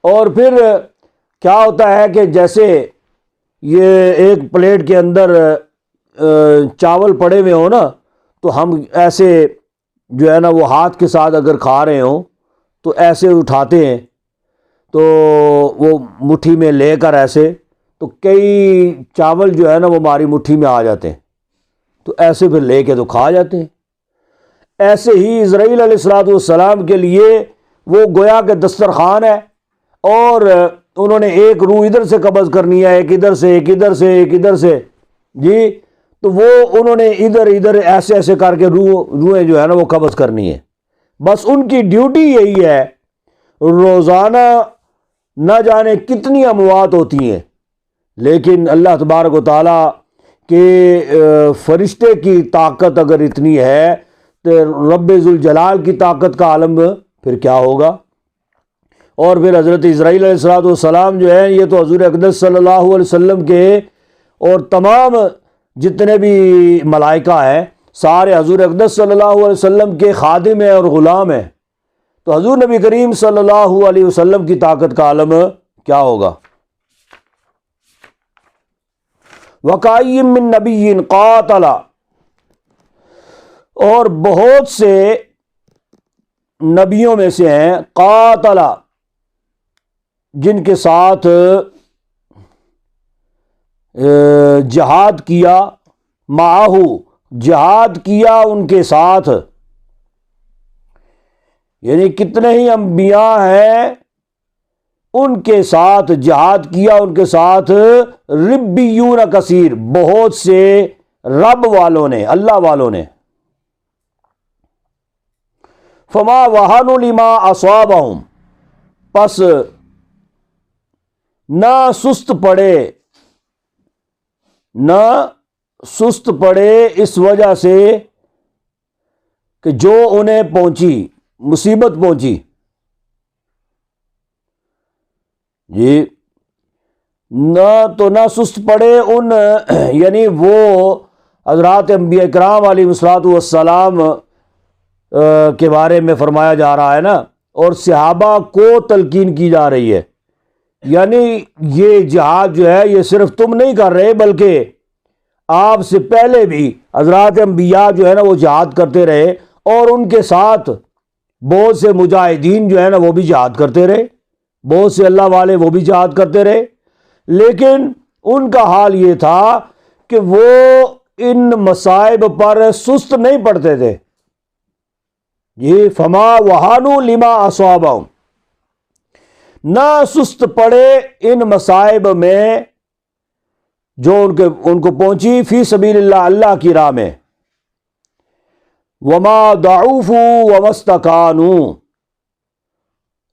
اور پھر کیا ہوتا ہے کہ جیسے یہ ایک پلیٹ کے اندر چاول پڑے ہوئے ہوں نا، تو ہم ایسے جو ہے نا وہ ہاتھ کے ساتھ اگر کھا رہے ہوں تو ایسے اٹھاتے ہیں، تو وہ مٹھی میں لے کر ایسے، تو کئی چاول جو ہے نا وہ ہماری مٹھی میں آ جاتے ہیں، تو ایسے پھر لے کے تو کھا جاتے ہیں۔ ایسے ہی اسرائیل علیہ السلام کے لیے وہ گویا کہ دسترخوان ہے، اور انہوں نے ایک روح ادھر سے قبض کرنی ہے، ایک ادھر سے، ایک ادھر سے، ایک ادھر سے، جی تو وہ انہوں نے ادھر ایسے ایسے کر کے روحیں جو ہے نا وہ قبض کرنی ہے۔ بس ان کی ڈیوٹی یہی ہے، روزانہ نہ جانے کتنی اموات ہوتی ہیں، لیکن اللہ تبارک و تعالیٰ کے فرشتے کی طاقت اگر اتنی ہے تو رب ذوالجلال کی طاقت کا عالم پھر کیا ہوگا۔ اور پھر حضرت اسرائیل علیہ السلام جو ہے یہ تو حضور اقدس صلی اللہ علیہ وسلم کے اور تمام جتنے بھی ملائکہ ہیں سارے حضور اقدس صلی اللہ علیہ وسلم کے خادم ہیں اور غلام ہیں، تو حضور نبی کریم صلی اللہ علیہ وسلم کی طاقت کا عالم کیا ہوگا۔ وَكَأَيٍّ مِّن نَبِيٍّ قَاتَلَ، اور بہت سے نبیوں میں سے ہیں قاتل، جن کے ساتھ جہاد کیا، معاہو، جہاد کیا ان کے ساتھ، یعنی کتنے ہی انبیاء ہیں ان کے ساتھ جہاد کیا، ان کے ساتھ ربیون کثیر، بہت سے رب والوں نے، اللہ والوں نے. فما وہنوا لما اصابہم، پس نہ سست پڑے اس وجہ سے کہ جو انہیں پہنچی، مصیبت پہنچی. جی نہ سست پڑے ان، یعنی وہ حضرات انبیاء کرام علیہ الصلوۃ والسلام کے بارے میں فرمایا جا رہا ہے نا، اور صحابہ کو تلقین کی جا رہی ہے. یعنی یہ جہاد جو ہے یہ صرف تم نہیں کر رہے، بلکہ آپ سے پہلے بھی حضرات انبیاء جو ہے نا وہ جہاد کرتے رہے، اور ان کے ساتھ بہت سے مجاہدین جو ہے نا وہ بھی جہاد کرتے رہے، بہت سے اللہ والے وہ بھی جہاد کرتے رہے. لیکن ان کا حال یہ تھا کہ وہ ان مصائب پر سست نہیں پڑتے تھے. یہ فما وہانوا لما اصابہم، نہ سست پڑے ان مصائب میں جو ان کو پہنچی، فی سبیل اللہ، اللہ کی راہ میں. وما ضعفوا وما استکانوا،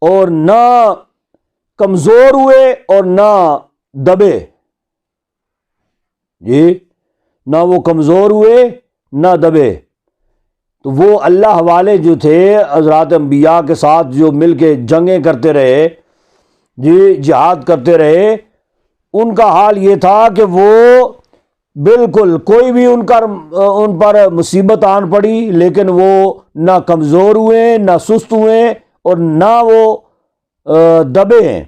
اور نہ کمزور ہوئے اور نہ دبے. جی نہ وہ کمزور ہوئے نہ دبے. تو وہ اللہ والے جو تھے حضرات انبیاء کے ساتھ جو مل کے جنگیں کرتے رہے، جی جہاد کرتے رہے، ان کا حال یہ تھا کہ وہ بالکل کوئی بھی ان پر مصیبت آن پڑی لیکن وہ نہ کمزور ہوئے نہ سست ہوئے اور نہ وہ دبے ہیں.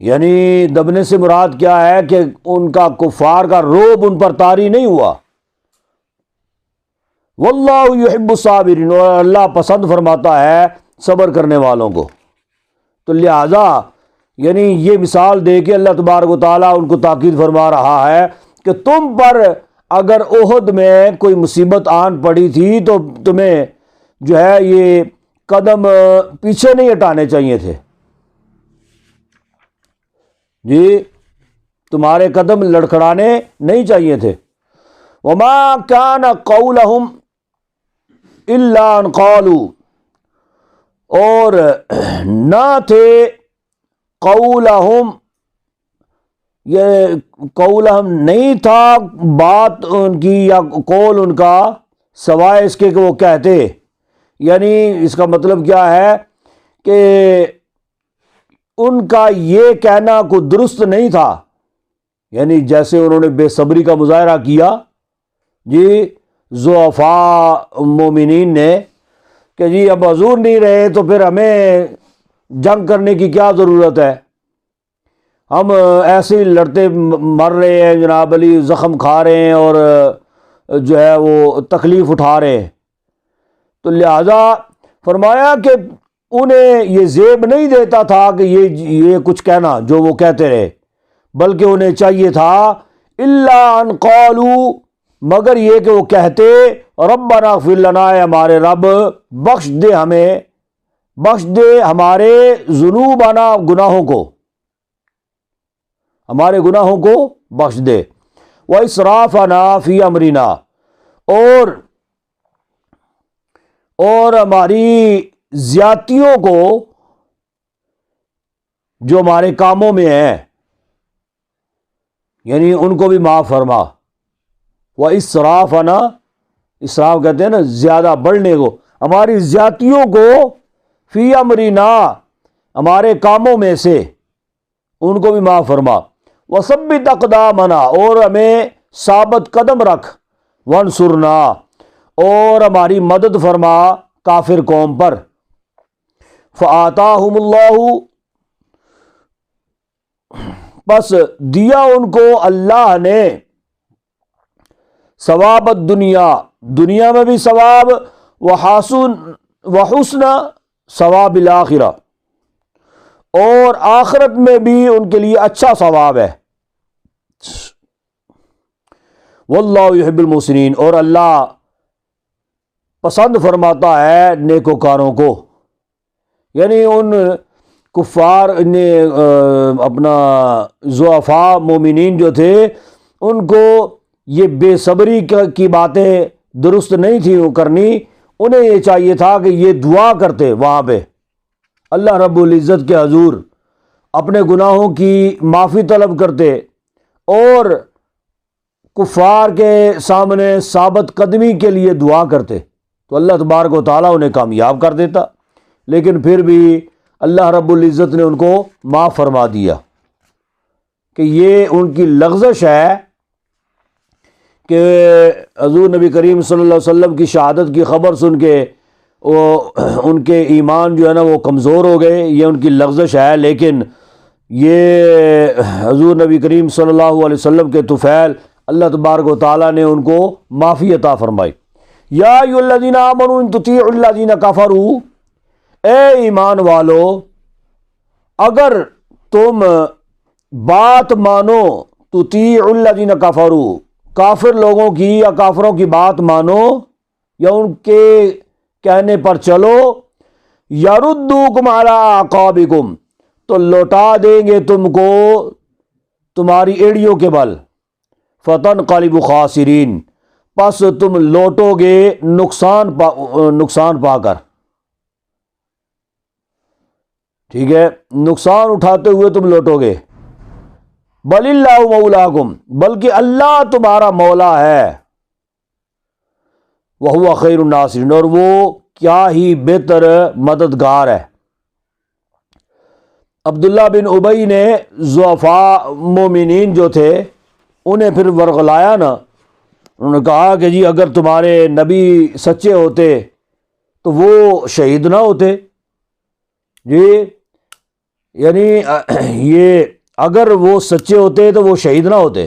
یعنی دبنے سے مراد کیا ہے کہ ان کا کفار کا رعب ان پر طاری نہیں ہوا. واللہ یحب الصابرین، اور اللہ پسند فرماتا ہے صبر کرنے والوں کو. تو لہذا یعنی یہ مثال دے کے اللہ تبارک و تعالیٰ ان کو تاکید فرما رہا ہے کہ تم پر اگر احد میں کوئی مصیبت آن پڑی تھی تو تمہیں جو ہے یہ قدم پیچھے نہیں ہٹانے چاہیے تھے. جی تمہارے قدم لڑکھڑانے نہیں چاہیے تھے. وما كان قولهم الا ان قالوا، اور نہ تھے قولہم، یہ قولہم نہیں تھا بات ان کی یا قول ان کا، سوائے اس کے کہ وہ کہتے. یعنی اس کا مطلب کیا ہے کہ ان کا یہ کہنا کوئی درست نہیں تھا. یعنی جیسے انہوں نے بے صبری کا مظاہرہ کیا جی ضعفاء مومنین نے کہ جی اب حضور نہیں رہے تو پھر ہمیں جنگ کرنے کی کیا ضرورت ہے، ہم ایسے ہی لڑتے مر رہے ہیں جناب علی، زخم کھا رہے ہیں اور جو ہے وہ تکلیف اٹھا رہے ہیں. تو لہذا فرمایا کہ انہیں یہ زیب نہیں دیتا تھا کہ یہ کچھ کہنا جو وہ کہتے رہے، بلکہ انہیں چاہیے تھا الا ان قالوا، مگر یہ کہ وہ کہتے ربنا اغفر لنا، ہمارے رب بخش دے ہمیں، بخش دے ہمارے ذنوبنا، گناہوں کو، ہمارے گناہوں کو بخش دے. واسرافنا فی امرنا، اور ہماری زیادتیوں کو جو ہمارے کاموں میں ہیں یعنی ان کو بھی معاف فرما. واسرافنا، اسراف کہتے ہیں نا زیادہ بڑھنے کو، ہماری زیادتیوں کو فی امرنا، ہمارے کاموں میں سے ان کو بھی معاف فرما. وثبت اقدامنا، اور ہمیں ثابت قدم رکھ. وانصرنا، اور ہماری مدد فرما کافر قوم پر. فآتاہم اللہ، بس دیا ان کو اللہ نے ثواب الدنیا، دنیا میں بھی ثواب، وحسن ثواب الآخرہ، اور آخرت میں بھی ان کے لیے اچھا ثواب ہے۔ واللہ یحب المحسنین، اور اللہ پسند فرماتا ہے نیکوکاروں کو، یعنی ان کفار نے اپنا ضعفاء مومنین جو تھے ان کو یہ بے صبری کی باتیں درست نہیں تھی کرنی، انہیں یہ چاہیے تھا کہ یہ دعا کرتے وہاں پہ اللہ رب العزت کے حضور، اپنے گناہوں کی معافی طلب کرتے اور کفار کے سامنے ثابت قدمی کے لیے دعا کرتے، تو اللہ تبارک و تعالیٰ انہیں کامیاب کر دیتا۔ لیکن پھر بھی اللہ رب العزت نے ان کو معاف فرما دیا کہ یہ ان کی لغزش ہے کہ حضور نبی کریم صلی اللہ علیہ وسلم کی شہادت کی خبر سن کے ان کے ایمان جو ہے نا وہ کمزور ہو گئے، یہ ان کی لغزش ہے۔ لیکن یہ حضور نبی کریم صلی اللہ علیہ وسلم کے طفیل اللہ تبارک و تعالیٰ نے ان کو معافی عطا فرمائی۔ یا ایھا الذین آمنوا ان تطیعوا الذین کفروا، اے ایمان والو اگر تم بات مانو، تطیعوا الذین کفروا، کافر لوگوں کی یا کافروں کی بات مانو یا ان کے کہنے پر چلو، یردوکم علی اعقابکم، تو لوٹا دیں گے تم کو تمہاری ایڑیوں کے بل، فتنقلبوا خاسرین، پس تم لوٹو گے نقصان پا کر، ٹھیک ہے، نقصان اٹھاتے ہوئے تم لوٹو گے۔ بل اللہ مولاکم، بلکہ اللہ تمہارا مولا ہے، وہو خیر الناصرین، اور وہ کیا ہی بہتر مددگار ہے۔ عبداللہ بن ابی نے ضعفاء مومنین جو تھے انہیں پھر ورغلایا نا، انہوں نے کہا کہ جی اگر تمہارے نبی سچے ہوتے تو وہ شہید نہ ہوتے، جی یعنی یہ اگر وہ سچے ہوتے تو وہ شہید نہ ہوتے،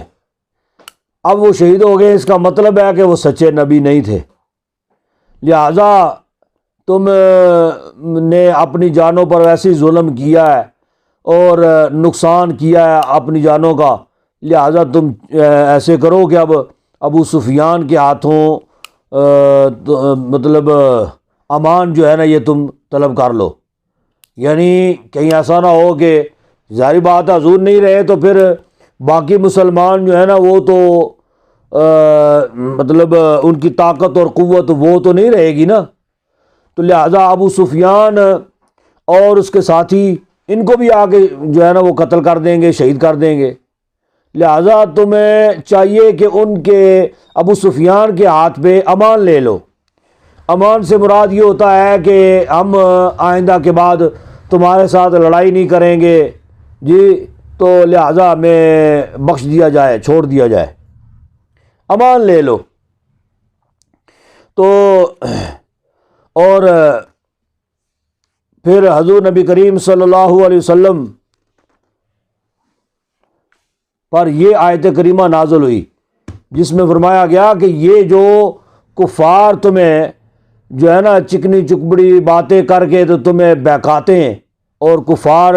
اب وہ شہید ہو گئے، اس کا مطلب ہے کہ وہ سچے نبی نہیں تھے، لہذا تم نے اپنی جانوں پر ویسے ہی ظلم کیا ہے اور نقصان کیا ہے اپنی جانوں کا، لہذا تم ایسے کرو کہ اب ابو سفیان کے ہاتھوں مطلب امان جو ہے نا یہ تم طلب کر لو، یعنی کہیں ایسا نہ ہو کہ ظاہری بات ہے حضور نہیں رہے تو پھر باقی مسلمان جو ہے نا وہ تو مطلب ان کی طاقت اور قوت وہ تو نہیں رہے گی نا، تو لہذا ابو سفیان اور اس کے ساتھی ان کو بھی آگے جو ہے نا وہ قتل کر دیں گے، شہید کر دیں گے، لہذا تمہیں چاہیے کہ ان کے ابو سفیان کے ہاتھ پہ امان لے لو۔ امان سے مراد یہ ہوتا ہے کہ ہم آئندہ کے بعد تمہارے ساتھ لڑائی نہیں کریں گے جی، تو لہذا ہمیں بخش دیا جائے، چھوڑ دیا جائے، امان لے لو۔ تو اور پھر حضور نبی کریم صلی اللہ علیہ وسلم پر یہ آیت کریمہ نازل ہوئی جس میں فرمایا گیا کہ یہ جو کفار تمہیں جو ہے نا چکنی چکبڑی باتیں کر کے تو تمہیں بہکاتے ہیں، اور کفار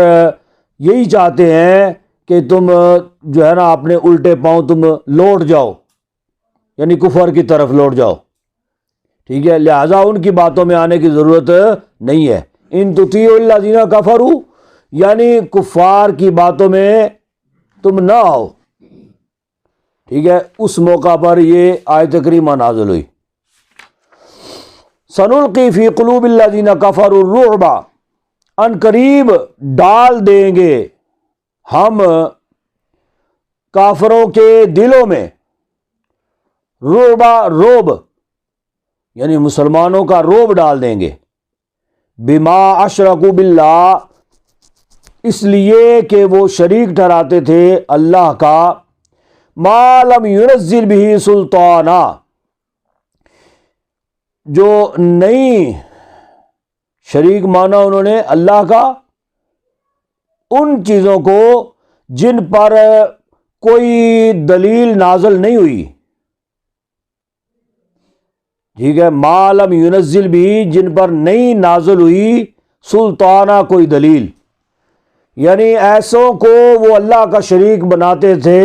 یہی چاہتے ہیں کہ تم جو ہے نا اپنے الٹے پاؤں تم لوٹ جاؤ، یعنی کفر کی طرف لوٹ جاؤ، ٹھیک ہے، لہٰذا ان کی باتوں میں آنے کی ضرورت نہیں ہے۔ ان تطیعوا الذین کفروا، یعنی کفار کی باتوں میں تم نہ آؤ، ٹھیک ہے، اس موقع پر یہ آیت کریمہ نازل ہوئی۔ سنلقی فی قلوب الذین کفروا الرعب، ان قریب ڈال دیں گے ہم کافروں کے دلوں میں روب، یعنی مسلمانوں کا روب ڈال دیں گے، بما اشرکوا باللہ، اس لیے کہ وہ شریک ٹھہراتے تھے اللہ کا، ما لم ينزل به سلطانا، جو نہیں شریک مانا انہوں نے اللہ کا ان چیزوں کو جن پر کوئی دلیل نازل نہیں ہوئی، ٹھیک ہے، ما لم ينزل بھی، جن پر نہیں نازل ہوئی سلطانہ کوئی دلیل، یعنی ایسوں کو وہ اللہ کا شریک بناتے تھے،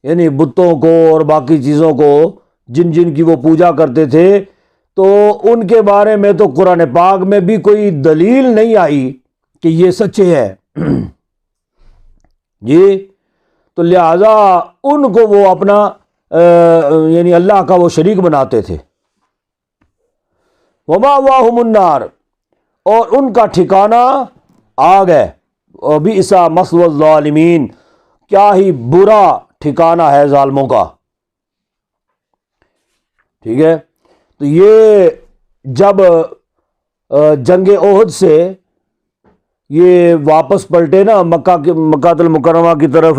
یعنی بتوں کو اور باقی چیزوں کو جن جن کی وہ پوجا کرتے تھے، تو ان کے بارے میں تو قرآن پاک میں بھی کوئی دلیل نہیں آئی کہ یہ سچے ہے جی، تو لہذا ان کو وہ اپنا یعنی اللہ کا وہ شریک بناتے تھے۔ ومأواہم النار، اور ان کا ٹھکانہ آگ ہے، وبئس مثوى الظالمین، کیا ہی برا ٹھکانہ ہے ظالموں کا، ٹھیک ہے۔ تو یہ جب جنگ احد سے یہ واپس پلٹے نا مکہ المکرمہ کی طرف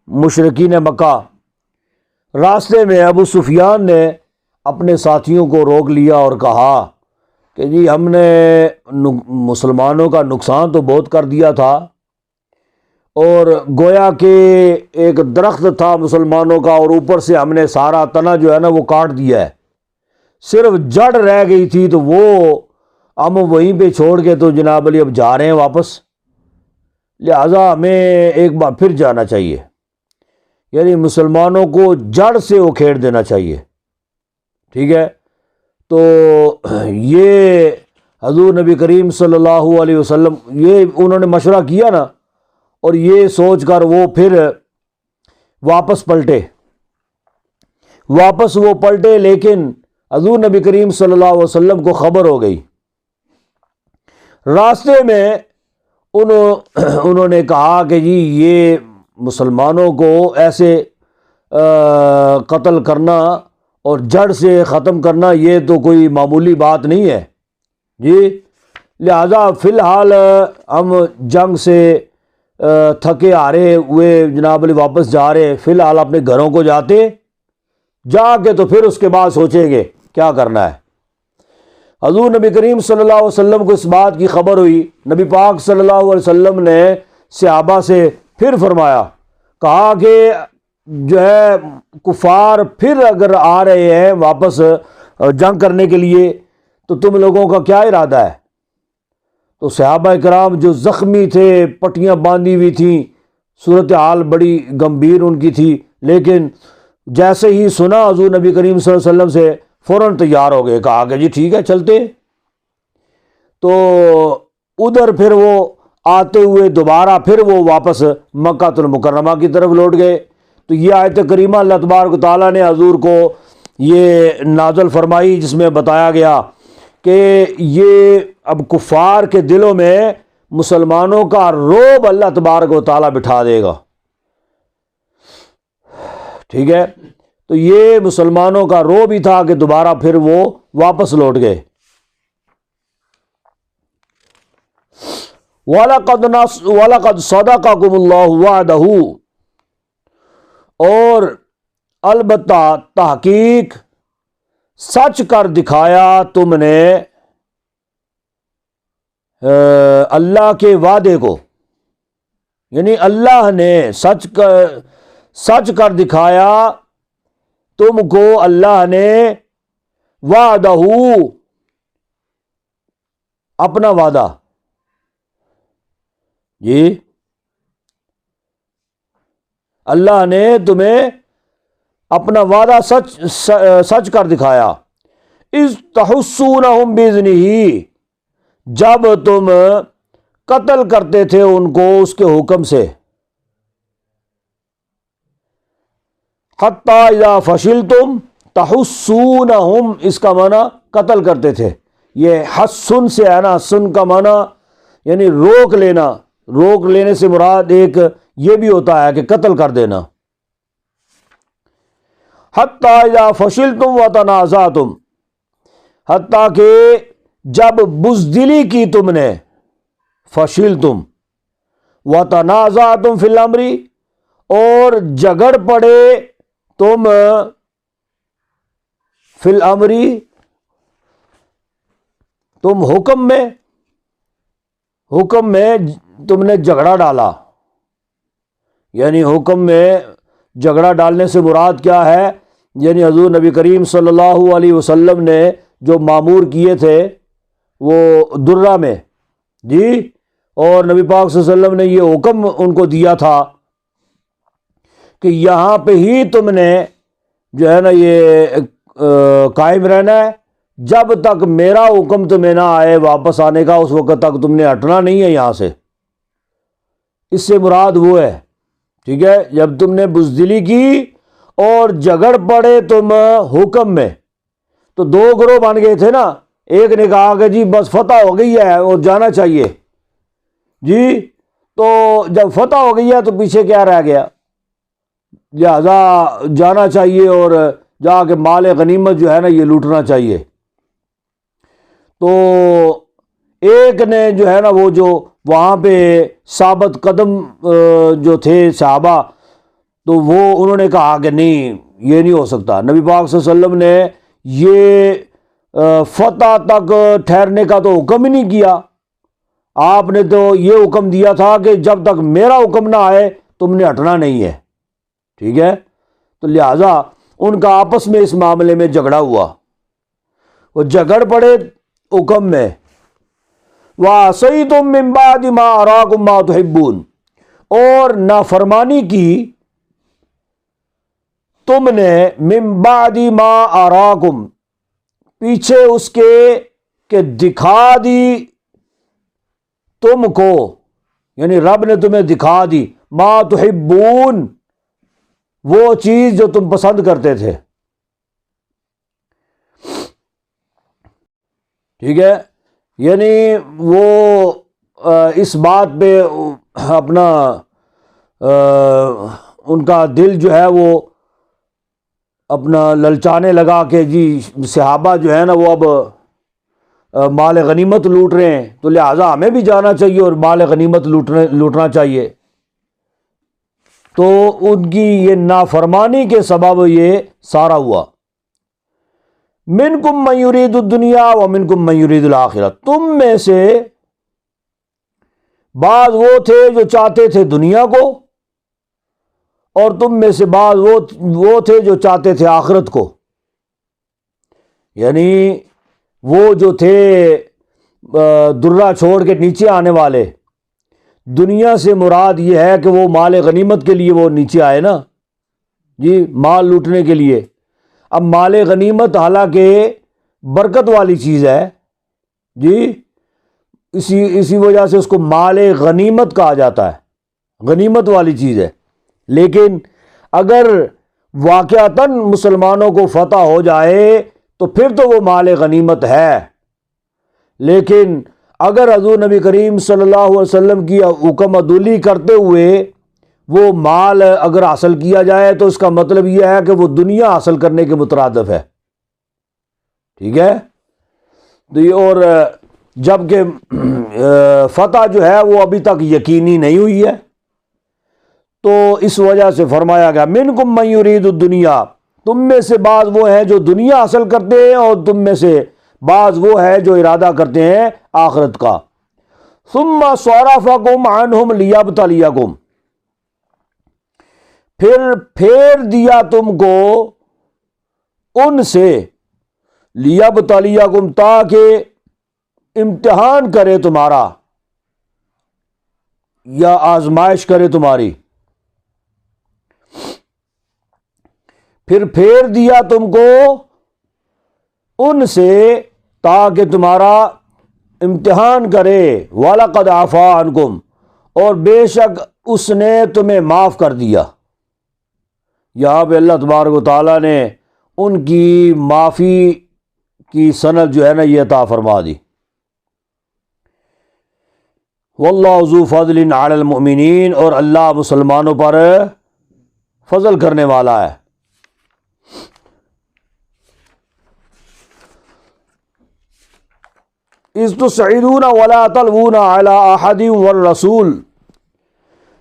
مشرکین مکہ، راستے میں ابو سفیان نے اپنے ساتھیوں کو روک لیا اور کہا کہ جی ہم نے مسلمانوں کا نقصان تو بہت کر دیا تھا، اور گویا کہ ایک درخت تھا مسلمانوں کا، اور اوپر سے ہم نے سارا تنا جو ہے نا وہ کاٹ دیا ہے، صرف جڑ رہ گئی تھی، تو وہ ہم وہیں پہ چھوڑ کے تو جناب علی اب جا رہے ہیں واپس، لہٰذا ہمیں ایک بار پھر جانا چاہیے، یعنی مسلمانوں کو جڑ سے اکھیڑ دینا چاہیے، ٹھیک ہے۔ تو یہ حضور نبی کریم صلی اللہ علیہ وسلم یہ انہوں نے مشورہ کیا نا، اور یہ سوچ کر وہ پھر واپس وہ پلٹے، لیکن حضور نبی کریم صلی اللہ علیہ وسلم کو خبر ہو گئی۔ راستے میں انہوں نے کہا کہ جی یہ مسلمانوں کو ایسے قتل کرنا اور جڑ سے ختم کرنا یہ تو کوئی معمولی بات نہیں ہے جی، لہذا فی الحال ہم جنگ سے تھکے ہارے ہوئے جناب علی واپس جا رہے، فی الحال اپنے گھروں کو جا کے تو پھر اس کے بعد سوچیں گے کیا کرنا ہے۔ حضور نبی کریم صلی اللہ علیہ وسلم کو اس بات کی خبر ہوئی، نبی پاک صلی اللہ علیہ وسلم نے صحابہ سے پھر فرمایا، کہا کہ جو ہے کفار پھر اگر آ رہے ہیں واپس جنگ کرنے کے لیے تو تم لوگوں کا کیا ارادہ ہے؟ تو صحابہ کرام جو زخمی تھے، پٹیاں باندھی ہوئی تھیں، صورتحال بڑی گمبھیر ان کی تھی، لیکن جیسے ہی سنا حضور نبی کریم صلی اللہ علیہ وسلم سے فوراً تیار ہو گئے، کہا کہ جی ٹھیک ہے چلتے۔ تو ادھر پھر وہ آتے ہوئے دوبارہ پھر وہ واپس مکہ المکرمہ کی طرف لوٹ گئے۔ تو یہ آیت کریمہ اللہ تبارک و تعالیٰ نے حضور کو یہ نازل فرمائی، جس میں بتایا گیا کہ یہ اب کفار کے دلوں میں مسلمانوں کا رعب اللہ تبارک و تعالیٰ بٹھا دے گا، ٹھیک ہے۔ تو یہ مسلمانوں کا رعب ہی تھا کہ دوبارہ پھر وہ واپس لوٹ گئے۔ وَلَقَدْ صَدَقَكُمُ اللَّهُ وَعْدَهُ، اور البتہ تحقیق سچ کر دکھایا تم نے اللہ کے وعدے کو، یعنی اللہ نے سچ کر دکھایا تم کو، اللہ نے وعدہ، اپنا وعدہ جی، اللہ نے تمہیں اپنا وعدہ سچ کر دکھایا۔ اذ تحسونہم باذنہ، جب تم قتل کرتے تھے ان کو اس کے حکم سے، حتی اذا فشلتم تحسونہم، اس کا معنی قتل کرتے تھے، یہ حسن سے ہے نا، حسن کا معنی یعنی روک لینے سے مراد ایک یہ بھی ہوتا ہے کہ قتل کر دینا۔ حتی اذا فشلتم وتنازعتم، حتیٰ کہ جب بزدلی کی تم نے، فشلتم وتنازعتم فی الامر، اور جھگڑ پڑے تم فی الامر، تم حکم میں تم نے جھگڑا ڈالا، یعنی حکم میں جھگڑا ڈالنے سے مراد کیا ہے؟ یعنی حضور نبی کریم صلی اللہ علیہ وسلم نے جو معمور کیے تھے وہ درہ میں، جی، اور نبی پاک صلی اللہ علیہ وسلم نے یہ حکم ان کو دیا تھا کہ یہاں پہ ہی تم نے جو ہے نا یہ قائم رہنا ہے، جب تک میرا حکم تمہیں نہ آئے واپس آنے کا، اس وقت تک تم نے ہٹنا نہیں ہے یہاں سے۔ اس سے مراد وہ ہے، ٹھیک ہے، جب تم نے بزدلی کی اور جھگڑ پڑے تم حکم میں، تو دو گروہ بن گئے تھے نا، ایک نے کہا کہ جی بس فتح ہو گئی ہے اور جانا چاہیے، جی، تو جب فتح ہو گئی ہے تو پیچھے کیا رہ گیا؟ لہذا جانا چاہیے اور جا کے مال غنیمت جو ہے نا یہ لوٹنا چاہیے۔ تو ایک نے جو ہے نا وہ جو وہاں پہ ثابت قدم جو تھے صحابہ، تو وہ انہوں نے کہا کہ نہیں، یہ نہیں ہو سکتا۔ نبی پاک صلی اللہ علیہ وسلم نے یہ فتح تک ٹھہرنے کا تو حکم ہی نہیں کیا، آپ نے تو یہ حکم دیا تھا کہ جب تک میرا حکم نہ آئے تم نے ہٹنا نہیں ہے، ٹھیک ہے۔ تو لہٰذا ان کا آپس میں اس معاملے میں جھگڑا ہوا، وہ جھگڑ پڑے حکم میں۔ وَعَصَيْتُم مِّن بَعْدِ مَا أَرَاكُم مَّا تُحِبُّونَ، اور نافرمانی کی تم نے من بعد ما اراکم، پیچھے اس کے کہ دکھا دی تم کو، یعنی رب نے تمہیں دکھا دی، ما تحبون، وہ چیز جو تم پسند کرتے تھے، ٹھیک ہے۔ یعنی وہ اس بات پہ اپنا ان کا دل جو ہے وہ اپنا للچانے لگا کہ جی صحابہ جو ہے نا وہ اب مال غنیمت لوٹ رہے ہیں، تو لہٰذا ہمیں بھی جانا چاہیے اور مال غنیمت لوٹنا چاہیے۔ تو ان کی یہ نافرمانی کے سبب یہ سارا ہوا۔ منکم من یرید الدنیا ومنکم من یرید الآخرہ، تم میں سے بعض وہ تھے جو چاہتے تھے دنیا کو، اور تم میں سے بعض وہ تھے جو چاہتے تھے آخرت کو۔ یعنی وہ جو تھے درہ چھوڑ کے نیچے آنے والے، دنیا سے مراد یہ ہے کہ وہ مال غنیمت کے لیے وہ نیچے آئے نا، جی، مال لوٹنے کے لیے۔ اب مال غنیمت حالانکہ برکت والی چیز ہے، جی، اسی وجہ سے اس کو مال غنیمت کہا جاتا ہے، غنیمت والی چیز ہے۔ لیکن اگر واقعتاً مسلمانوں کو فتح ہو جائے تو پھر تو وہ مال غنیمت ہے، لیکن اگر حضور نبی کریم صلی اللہ علیہ وسلم کی حکم عدولی کرتے ہوئے وہ مال اگر حاصل کیا جائے تو اس کا مطلب یہ ہے کہ وہ دنیا حاصل کرنے کے مترادف ہے، ٹھیک ہے۔ تو یہ، اور جب کہ فتح جو ہے وہ ابھی تک یقینی نہیں ہوئی ہے، تو اس وجہ سے فرمایا گیا منکم من یرید الدنیا، تم میں سے بعض وہ ہیں جو دنیا حاصل کرتے ہیں اور تم میں سے بعض وہ ہے جو ارادہ کرتے ہیں آخرت کا۔ ثم صرفکم عنہم لیبتلیکم، پھر پھیر دیا تم کو ان سے، لیبتلیکم، تاکہ امتحان کرے تمہارا یا آزمائش کرے تمہاری۔ پھر پھیر دیا تم کو ان سے تاکہ تمہارا امتحان کرے۔ وَلَقَدْ عَفَا عَنْكُمْ، اور بے شک اس نے تمہیں معاف کر دیا۔ یہاں پہ اللہ تبارک و تعالیٰ نے ان کی معافی کی سند جو ہے نا یہ عطا فرما دی۔ واللہ ذو فضل علی المؤمنین، اور اللہ مسلمانوں پر فضل کرنے والا ہے۔ اذ تصعدون ولا تلوون علی احد والرسول،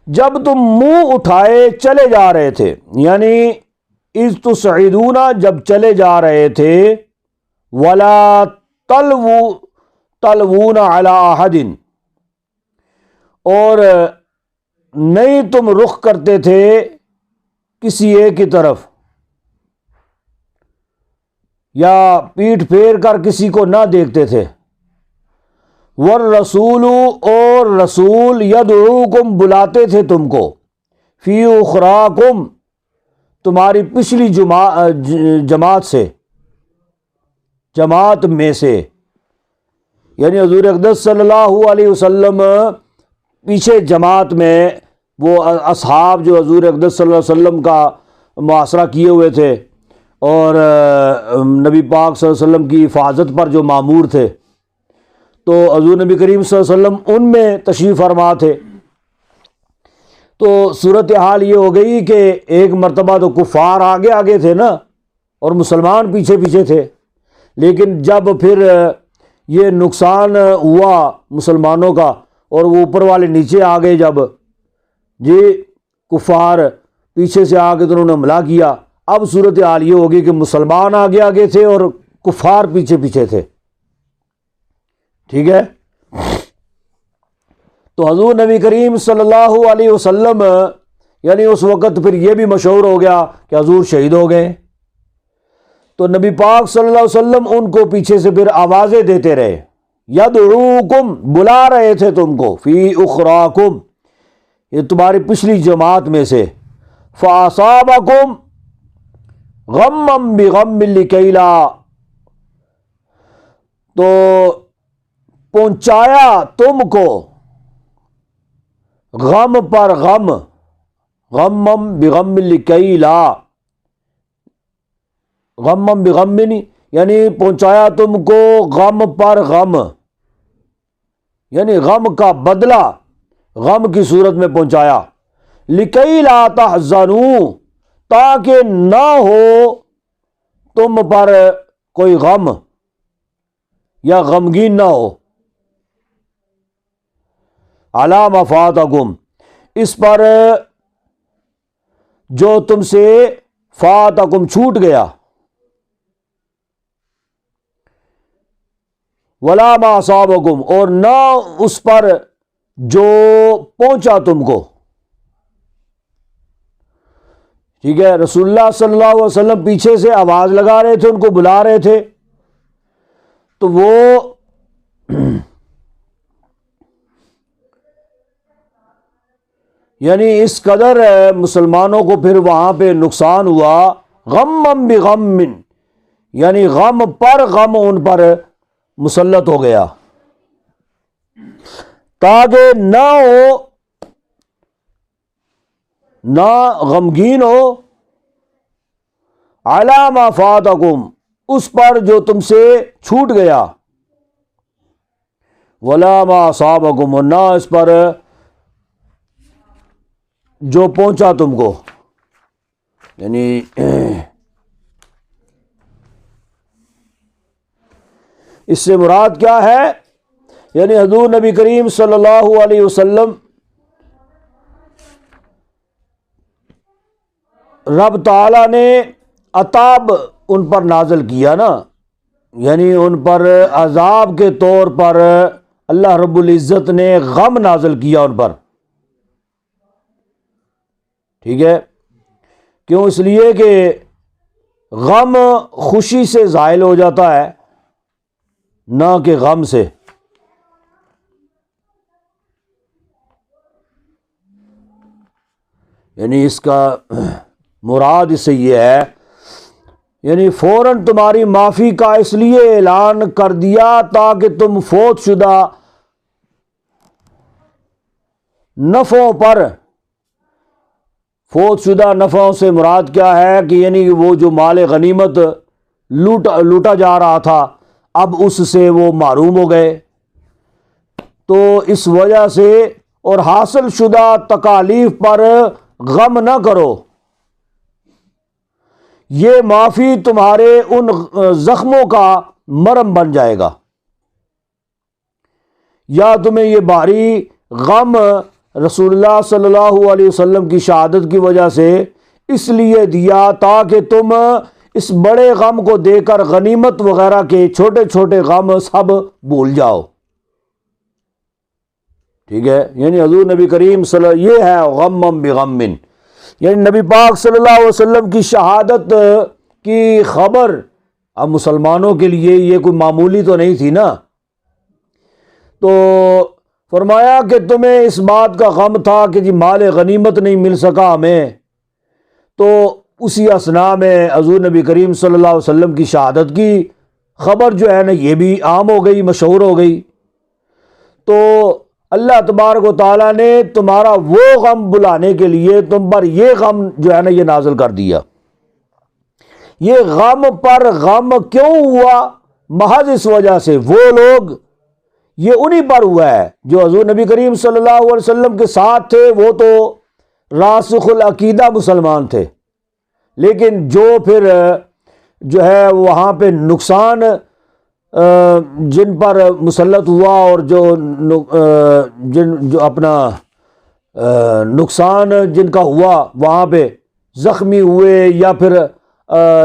جب تم منہ اٹھائے چلے جا رہے تھے، یعنی اذ تصعدون، جب چلے جا رہے تھے، ولا تلوون علی احد، اور نہیں تم رخ کرتے تھے کسی ایک کی طرف، یا پیٹھ پھیر کر کسی کو نہ دیکھتے تھے۔ والرسول، اور رسول، یدعوکم، بلاتے تھے تم کو، فی اخراکم، تمہاری پچھلی جماعت سے، جماعت میں سے، یعنی حضور اقدس صلی اللہ علیہ وسلم پیچھے جماعت میں، وہ اصحاب جو حضور اقدس صلی اللہ علیہ وسلم کا محاصرہ کیے ہوئے تھے اور نبی پاک صلی اللہ علیہ وسلم کی حفاظت پر جو مامور تھے، تو حضور نبی کریم صلی اللہ علیہ وسلم ان میں تشریف فرما تھے۔ تو صورتحال یہ ہو گئی کہ ایک مرتبہ تو کفار آگے آگے تھے نا، اور مسلمان پیچھے پیچھے تھے، لیکن جب پھر یہ نقصان ہوا مسلمانوں کا اور وہ اوپر والے نیچے آ گئے، جب جی کفار پیچھے سے آ کے تو انہوں نے حملہ کیا، اب صورتحال یہ ہوگی کہ مسلمان آگے آگے تھے اور کفار پیچھے پیچھے تھے، ٹھیک ہے۔ تو حضور نبی کریم صلی اللہ علیہ وسلم، یعنی اس وقت پھر یہ بھی مشہور ہو گیا کہ حضور شہید ہو گئے، تو نبی پاک صلی اللہ علیہ وسلم ان کو پیچھے سے پھر آوازیں دیتے رہے، یدعوکم، بلا رہے تھے تم کو، فی اخراکم، یہ تمہاری پچھلی جماعت میں سے، فاصابکم غما بغم لکیلا، تو پہنچایا تم کو غم پر غم، غمم بغم لکیلا، غمم بغم نہیں، یعنی پہنچایا تم کو غم پر غم، یعنی غم کا بدلہ غم کی صورت میں پہنچایا، لکی لا تحزنوا، تاکہ نہ ہو تم پر کوئی غم یا غمگین نہ ہو، علی ما فاتکم، اس پر جو تم سے فاتکم چھوٹ گیا، ولا ما اصابکم، اور نہ اس پر جو پہنچا تم کو، ٹھیک ہے۔ رسول اللہ صلی اللہ علیہ وسلم پیچھے سے آواز لگا رہے تھے، ان کو بلا رہے تھے، تو وہ یعنی اس قدر مسلمانوں کو پھر وہاں پہ نقصان ہوا، غمم بغم، یعنی غم پر غم ان پر مسلط ہو گیا، تاکہ نہ ہو، نہ غمگین ہو، علی ما فاتکم، اس پر جو تم سے چھوٹ گیا، ولا ما اصابکم، اور نہ اس پر جو پہنچا تم کو، یعنی اس سے مراد کیا ہے؟ یعنی حضور نبی کریم صلی اللہ علیہ وسلم، رب تعالیٰ نے عذاب ان پر نازل کیا نا، یعنی ان پر عذاب کے طور پر اللہ رب العزت نے غم نازل کیا ان پر، ٹھیک ہے۔ کیوں؟ اس لیے کہ غم خوشی سے زائل ہو جاتا ہے، نہ کہ غم سے۔ یعنی اس کا مراد اس سے یہ ہے، یعنی فوراً تمہاری معافی کا اس لیے اعلان کر دیا تاکہ تم فوت شدہ نفعوں پر، فوت شدہ نفعوں سے مراد کیا ہے کہ یعنی وہ جو مال غنیمت لوٹا جا رہا تھا، اب اس سے وہ محروم ہو گئے، تو اس وجہ سے اور حاصل شدہ تکالیف پر غم نہ کرو، یہ معافی تمہارے ان زخموں کا مرہم بن جائے گا، یا تمہیں یہ بھاری غم رسول اللہ صلی اللہ علیہ وسلم کی شہادت کی وجہ سے اس لیے دیا تاکہ تم اس بڑے غم کو دے کر غنیمت وغیرہ کے چھوٹے چھوٹے غم سب بھول جاؤ، ٹھیک ہے، یعنی حضور نبی کریم یہ ہے غم بغم، یعنی نبی پاک صلی اللہ علیہ وسلم کی شہادت کی خبر اب مسلمانوں کے لیے یہ کوئی معمولی تو نہیں تھی نا، تو فرمایا کہ تمہیں اس بات کا غم تھا کہ جی مال غنیمت نہیں مل سکا ہمیں، تو اسی اثناء میں حضور نبی کریم صلی اللہ علیہ وسلم کی شہادت کی خبر جو ہے نا یہ بھی عام ہو گئی، مشہور ہو گئی، تو اللہ تبارک و تعالیٰ نے تمہارا وہ غم بلانے کے لیے تم پر یہ غم جو ہے نا یہ نازل کر دیا۔ یہ غم پر غم کیوں ہوا؟ محض اس وجہ سے وہ لوگ، یہ انہی پر ہوا ہے جو حضور نبی کریم صلی اللہ علیہ وسلم کے ساتھ تھے، وہ تو راسخ العقیدہ مسلمان تھے، لیکن جو پھر جو ہے وہاں پہ نقصان جن پر مسلط ہوا اور جو اپنا نقصان جن کا ہوا وہاں پہ زخمی ہوئے یا پھر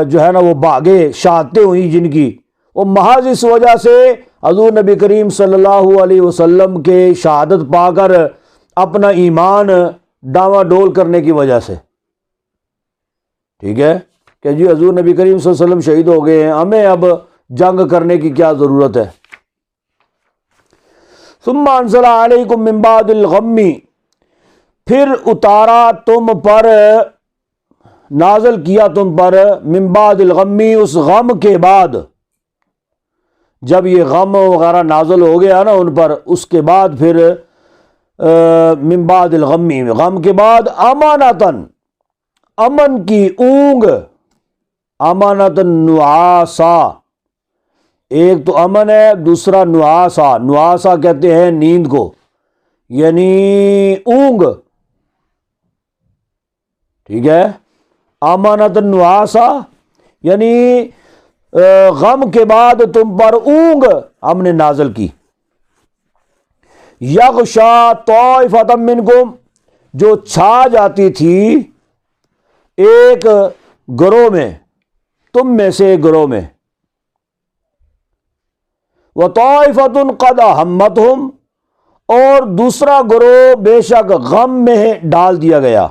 جو ہے نا وہ بھاگے، شہادتیں ہوئیں جن کی، وہ محض اس وجہ سے حضور نبی کریم صلی اللہ علیہ وسلم کے شہادت پا کر اپنا ایمان ڈاواں ڈول کرنے کی وجہ سے، ٹھیک ہے کہ جی حضور نبی کریم صلی اللہ علیہ وسلم شہید ہو گئے ہیں، ہمیں اب جنگ کرنے کی کیا ضرورت ہے۔ ثم انزل علیکم من بعد الغم، پھر اتارا تم پر، نازل کیا تم پر، من بعد الغم، اس غم کے بعد، جب یہ غم وغیرہ نازل ہو گیا نا ان پر، اس کے بعد پھر من بعد الغم، غم کے بعد، امانتن، امن کی اونگ، امانتن نعاسا، ایک تو امن ہے، دوسرا نعاسا، نعاسا کہتے ہیں نیند کو، یعنی اونگ، ٹھیک ہے، امانتن نعاسا یعنی غم کے بعد تم پر اونگ ہم نے نازل کی، یغشا طائفۃ منکم، جو چھا جاتی تھی ایک گروہ میں، تم میں سے ایک گروہ میں، وطائفۃ قد اہمتہم، اور دوسرا گروہ بے شک غم میں ڈال دیا گیا،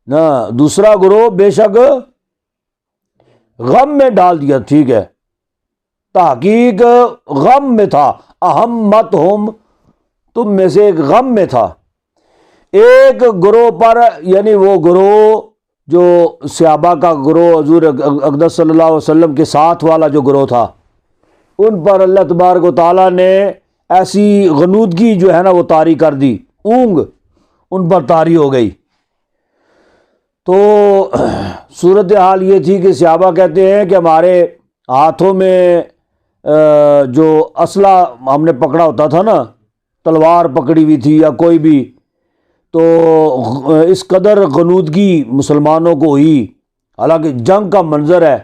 نہ دوسرا گروہ بے شک غم میں ڈال دیا، ٹھیک ہے، تحقیق غم میں تھا، اہمتہم تم میں سے ایک غم میں تھا، ایک گروہ پر، یعنی وہ گروہ جو صحابہ کا گروہ حضور اقدس صلی اللہ علیہ وسلم کے ساتھ والا جو گروہ تھا، ان پر اللہ تبارک و تعالیٰ نے ایسی غنودگی جو ہے نا وہ طاری کر دی، اونگ ان پر طاری ہو گئی۔ تو صورتحال یہ تھی کہ صحابہ کہتے ہیں کہ ہمارے ہاتھوں میں جو اسلحہ ہم نے پکڑا ہوتا تھا نا، تلوار پکڑی ہوئی تھی یا کوئی بھی، تو اس قدر غنودگی مسلمانوں کو ہوئی، حالانکہ جنگ کا منظر ہے،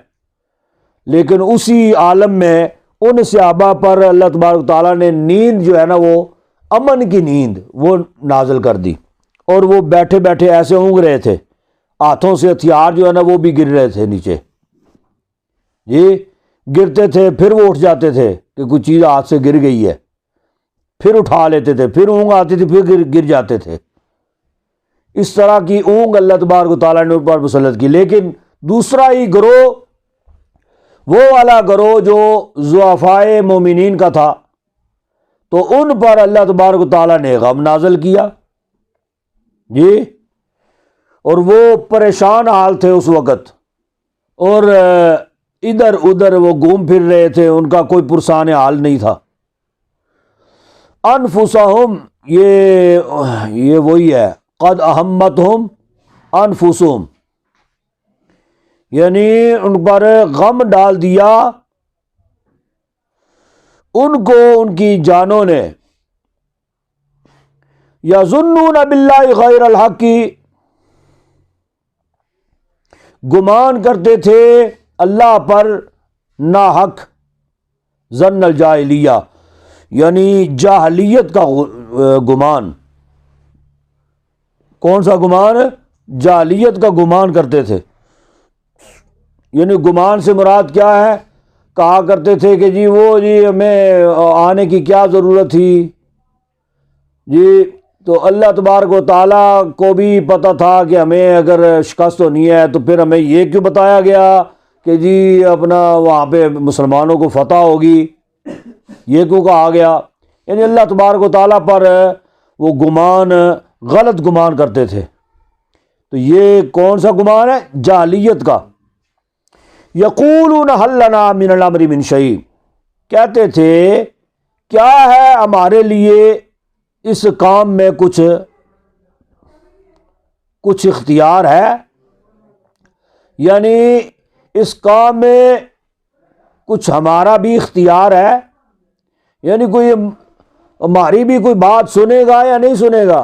لیکن اسی عالم میں ان صحابہ پر اللہ تبارک تعالیٰ نے نیند جو ہے نا وہ امن کی نیند وہ نازل کر دی، اور وہ بیٹھے بیٹھے ایسے اونگ رہے تھے، ہاتھوں سے ہتھیار جو ہے نا وہ بھی گر رہے تھے نیچے، جی گرتے تھے، پھر وہ اٹھ جاتے تھے کہ کوئی چیز ہاتھ سے گر گئی ہے، پھر اٹھا لیتے تھے، پھر اونگ آتی تھی، پھر گر جاتے تھے، اس طرح کی اونگ اللہ تبارک و تعالیٰ نے ان پر مسلط کی۔ لیکن دوسرا ہی گروہ، وہ والا گروہ جو ضعفائے مومنین کا تھا، تو ان پر اللہ تبارک و تعالیٰ نے غم نازل کیا، جی، اور وہ پریشان حال تھے اس وقت، اور ادھر ادھر وہ گھوم پھر رہے تھے، ان کا کوئی پرسان حال نہیں تھا۔ انفسہم، یہ وہی ہے، قد اہمتہم انفسہم، یعنی ان پر غم ڈال دیا ان کو ان کی جانوں نے، یظنون باللہ غیر الحق، گمان کرتے تھے اللہ پر ناحق، ظن الجاہلیہ، یعنی جاہلیت کا گمان، کون سا گمان؟ جاہلیت کا گمان کرتے تھے، یعنی گمان سے مراد کیا ہے کہا کرتے تھے کہ جی وہ جی ہمیں آنے کی کیا ضرورت تھی جی، تو اللہ تبارک و تعالیٰ کو بھی پتہ تھا کہ ہمیں اگر شکست ہونی ہے تو پھر ہمیں یہ کیوں بتایا گیا کہ جی اپنا وہاں پہ مسلمانوں کو فتح ہوگی، یہ کیوں کہا گیا؟ یعنی اللہ تبارک و تعالیٰ پر وہ گمان، غلط گمان کرتے تھے۔ تو یہ کون سا گمان ہے؟ جاہلیت کا۔ یقولون حل لنا من الامر من شیء، کہتے تھے کیا ہے ہمارے لیے اس کام میں کچھ اختیار ہے، یعنی اس کام میں کچھ ہمارا بھی اختیار ہے، یعنی کوئی ہماری بھی کوئی بات سنے گا یا نہیں سنے گا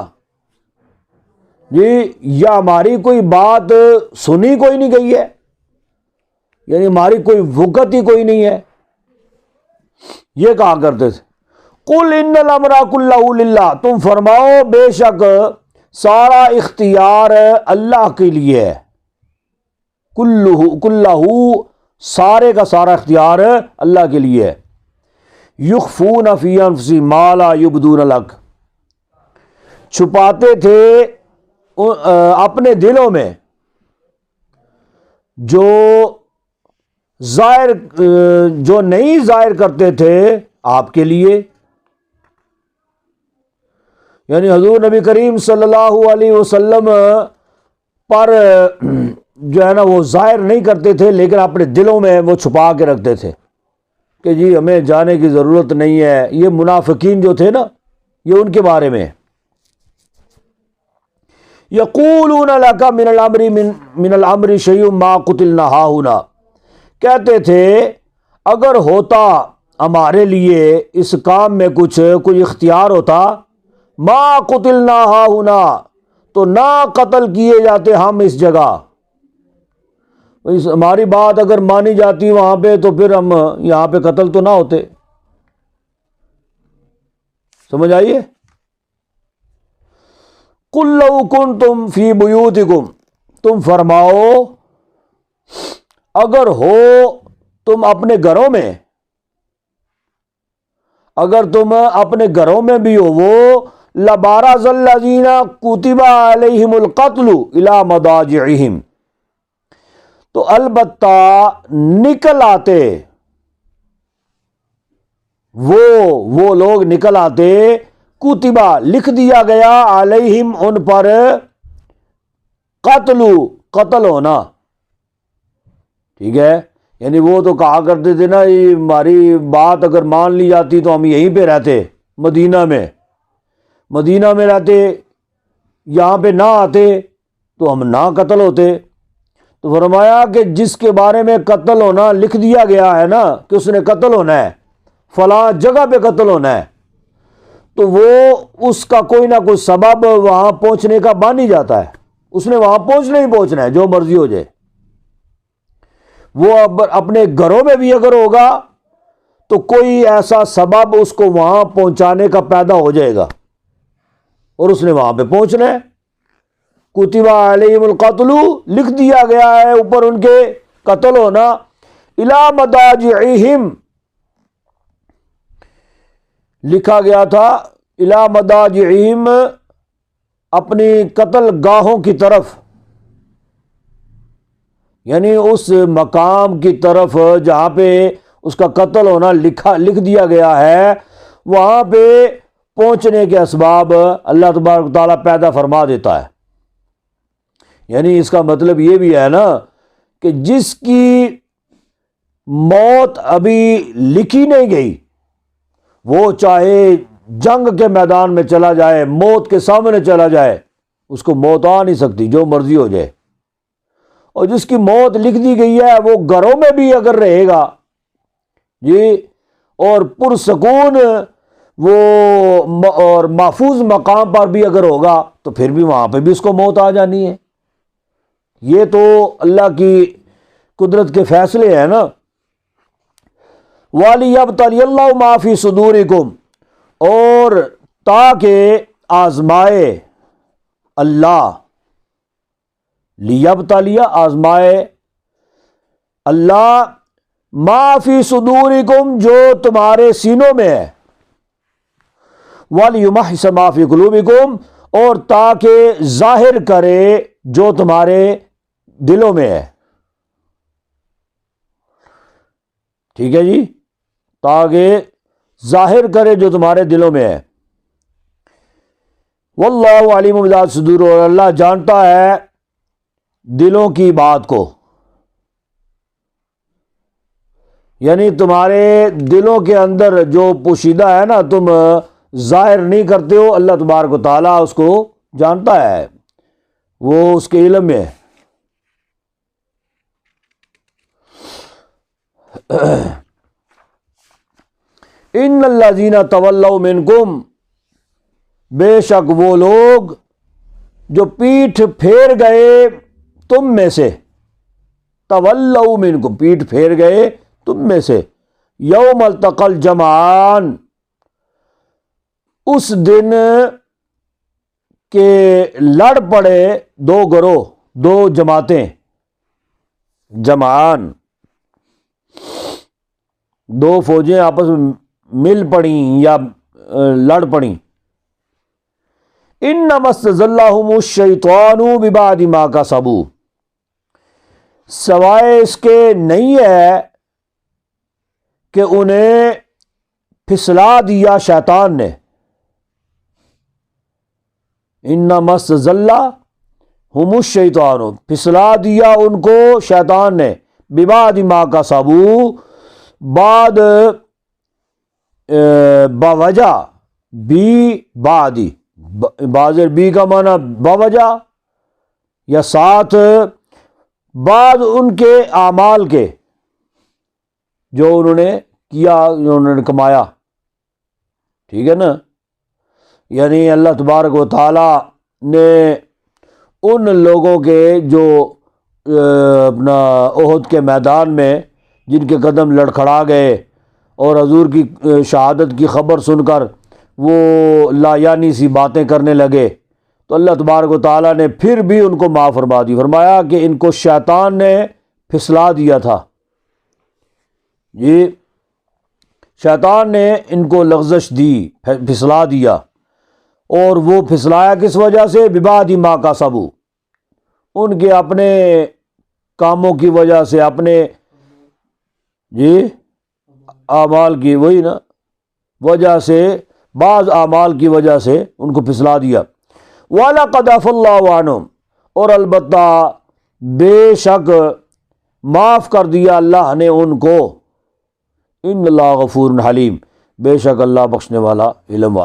جی، یا ہماری کوئی بات سنی کوئی نہیں گئی ہے، یعنی ہماری کوئی وقت ہی کوئی نہیں ہے، یہ کہا کرتے تھے۔ قل ان الامر کلہ للہ، تم فرماؤ بے شک سارا اختیار اللہ کے لیے ہے، کلہ سارے کا سارا اختیار اللہ کے لیے ہے۔ یخفون فی انفسہم ما لا یبدون لک، چھپاتے تھے اپنے دلوں میں جو نہیں ظاہر کرتے تھے آپ کے لیے، یعنی حضور نبی کریم صلی اللہ علیہ وسلم پر جو ہے نا وہ ظاہر نہیں کرتے تھے، لیکن اپنے دلوں میں وہ چھپا کے رکھتے تھے کہ جی ہمیں جانے کی ضرورت نہیں ہے۔ یہ منافقین جو تھے نا، یہ ان کے بارے میں۔ یقولون لک من الامر شیء ما قتلنا ہاہنا، کہتے تھے اگر ہوتا ہمارے لیے اس کام میں کوئی اختیار ہوتا، ما قتلنا ہاہنا، تو نہ قتل کیے جاتے ہم اس جگہ، ہماری بات اگر مانی جاتی وہاں پہ تو پھر ہم یہاں پہ قتل تو نہ ہوتے۔ سمجھ آئیے؟ قل لو کنتم فی بیوتکم، تم فرماؤ اگر ہو تم اپنے گھروں میں، اگر تم اپنے گھروں میں بھی ہو، وہ لبارز الذین کتب علیہم القتل الی مضاجعہم، تو البتہ نکل آتے وہ لوگ نکل آتے، کتبہ لکھ دیا گیا، علیہم ان پر، قتل ہونا، ٹھیک ہے؟ یعنی وہ تو کہا کرتے تھے نا یہ ہماری بات اگر مان لی جاتی تو ہم یہیں پہ رہتے، مدینہ میں رہتے، یہاں پہ نہ آتے تو ہم نہ قتل ہوتے۔ تو فرمایا کہ جس کے بارے میں قتل ہونا لکھ دیا گیا ہے نا کہ اس نے قتل ہونا ہے، فلاں جگہ پہ قتل ہونا ہے، تو وہ اس کا کوئی نہ کوئی سبب وہاں پہنچنے کا بن ہی جاتا ہے، اس نے وہاں پہنچنا ہی پہنچنا ہے، جو مرضی ہو جائے۔ وہ اپنے گھروں میں بھی اگر ہوگا تو کوئی ایسا سبب اس کو وہاں پہنچانے کا پیدا ہو جائے گا اور اس نے وہاں پہ پہنچنا ہے۔ کتب علیہم القتل، لکھ دیا گیا ہے اوپر ان کے قتل ہونا، الی مضاجعہم، لکھا گیا تھا الی مضاجعہم، اپنی قتل گاہوں کی طرف، یعنی اس مقام کی طرف جہاں پہ اس کا قتل ہونا لکھ دیا گیا ہے، وہاں پہ پہنچنے کے اسباب اللہ تبارک و تعالیٰ پیدا فرما دیتا ہے۔ یعنی اس کا مطلب یہ بھی ہے نا کہ جس کی موت ابھی لکھی نہیں گئی، وہ چاہے جنگ کے میدان میں چلا جائے، موت کے سامنے چلا جائے، اس کو موت آ نہیں سکتی، جو مرضی ہو جائے۔ اور جس کی موت لکھ دی گئی ہے وہ گھروں میں بھی اگر رہے گا جی، اور پرسکون وہ اور محفوظ مقام پر بھی اگر ہوگا تو پھر بھی وہاں پہ بھی اس کو موت آ جانی ہے۔ یہ تو اللہ کی قدرت کے فیصلے ہیں نا۔ وَلِيَبْتَلِيَ اللَّهُ مَا فِي صُدُورِكُمْ، اور تاکہ آزمائے اللہ، لیبتلیہ آزمائے اللہ ما فی صدورکم جو تمہارے سینوں میں ہے، وَلِيُمَحِّصَ مَا فِي قُلُوبِكُمْ اور تاکہ ظاہر کرے جو تمہارے دلوں میں ہے. ٹھیک ہے جی، تاکہ ظاہر کرے جو تمہارے دلوں میں ہے. واللہ علیم بذات الصدور اور اللہ جانتا ہے دلوں کی بات کو. یعنی تمہارے دلوں کے اندر جو پوشیدہ ہے نا، تم ظاہر نہیں کرتے ہو، اللہ تبارک و تعالیٰ اس کو جانتا ہے، وہ اس کے علم میں ہے. ان الذین تولوا منکم بے شک وہ لوگ جو پیٹھ پھیر گئے تم میں سے، تولوا منکم پیٹھ پھیر گئے تم میں سے، یوم التقى الجمعان اس دن کے لڑ پڑے دو گروہ، دو جماعتیں، جمعان دو فوجیں آپس میں مل پڑیں یا لڑ پڑیں. انما استزلهم الشیطان ببعض ما کسبوا سوائے اس کے نہیں ہے کہ انہیں پھسلا دیا شیطان نے. انما استزلهم الشیطان پھسلا دیا ان کو شیطان نے، ببعض ما کسبوا بعد بوجہ بی بعدی، بازر بی کا معنی بوجہ یا ساتھ، بعد ان کے اعمال کے جو انہوں نے کیا، جو انہوں نے کمایا. ٹھیک ہے نا، یعنی اللہ تبارک و تعالی نے ان لوگوں کے جو اپنا احد کے میدان میں جن کے قدم لڑکھڑا گئے اور حضور کی شہادت کی خبر سن کر وہ لا یعنی سی باتیں کرنے لگے، تو اللہ تبارک و تعالیٰ نے پھر بھی ان کو معاف فرما دی. فرمایا کہ ان کو شیطان نے پھسلا دیا تھا. یہ شیطان نے ان کو لغزش دی، پھسلا دیا، اور وہ پھسلایا کس وجہ سے؟ ببعض ما کسبوا ان کے اپنے کاموں کی وجہ سے، اپنے جی اعمال کی وہی نا وجہ سے، بعض اعمال کی وجہ سے ان کو پھسلا دیا. وَلَقَدْ عَفَا اللَّهُ عَنْهُمْ اور البتہ بے شک معاف کر دیا اللہ نے ان کو. ان اللہ غفور حلیم بے شک اللہ بخشنے والا، علم والا.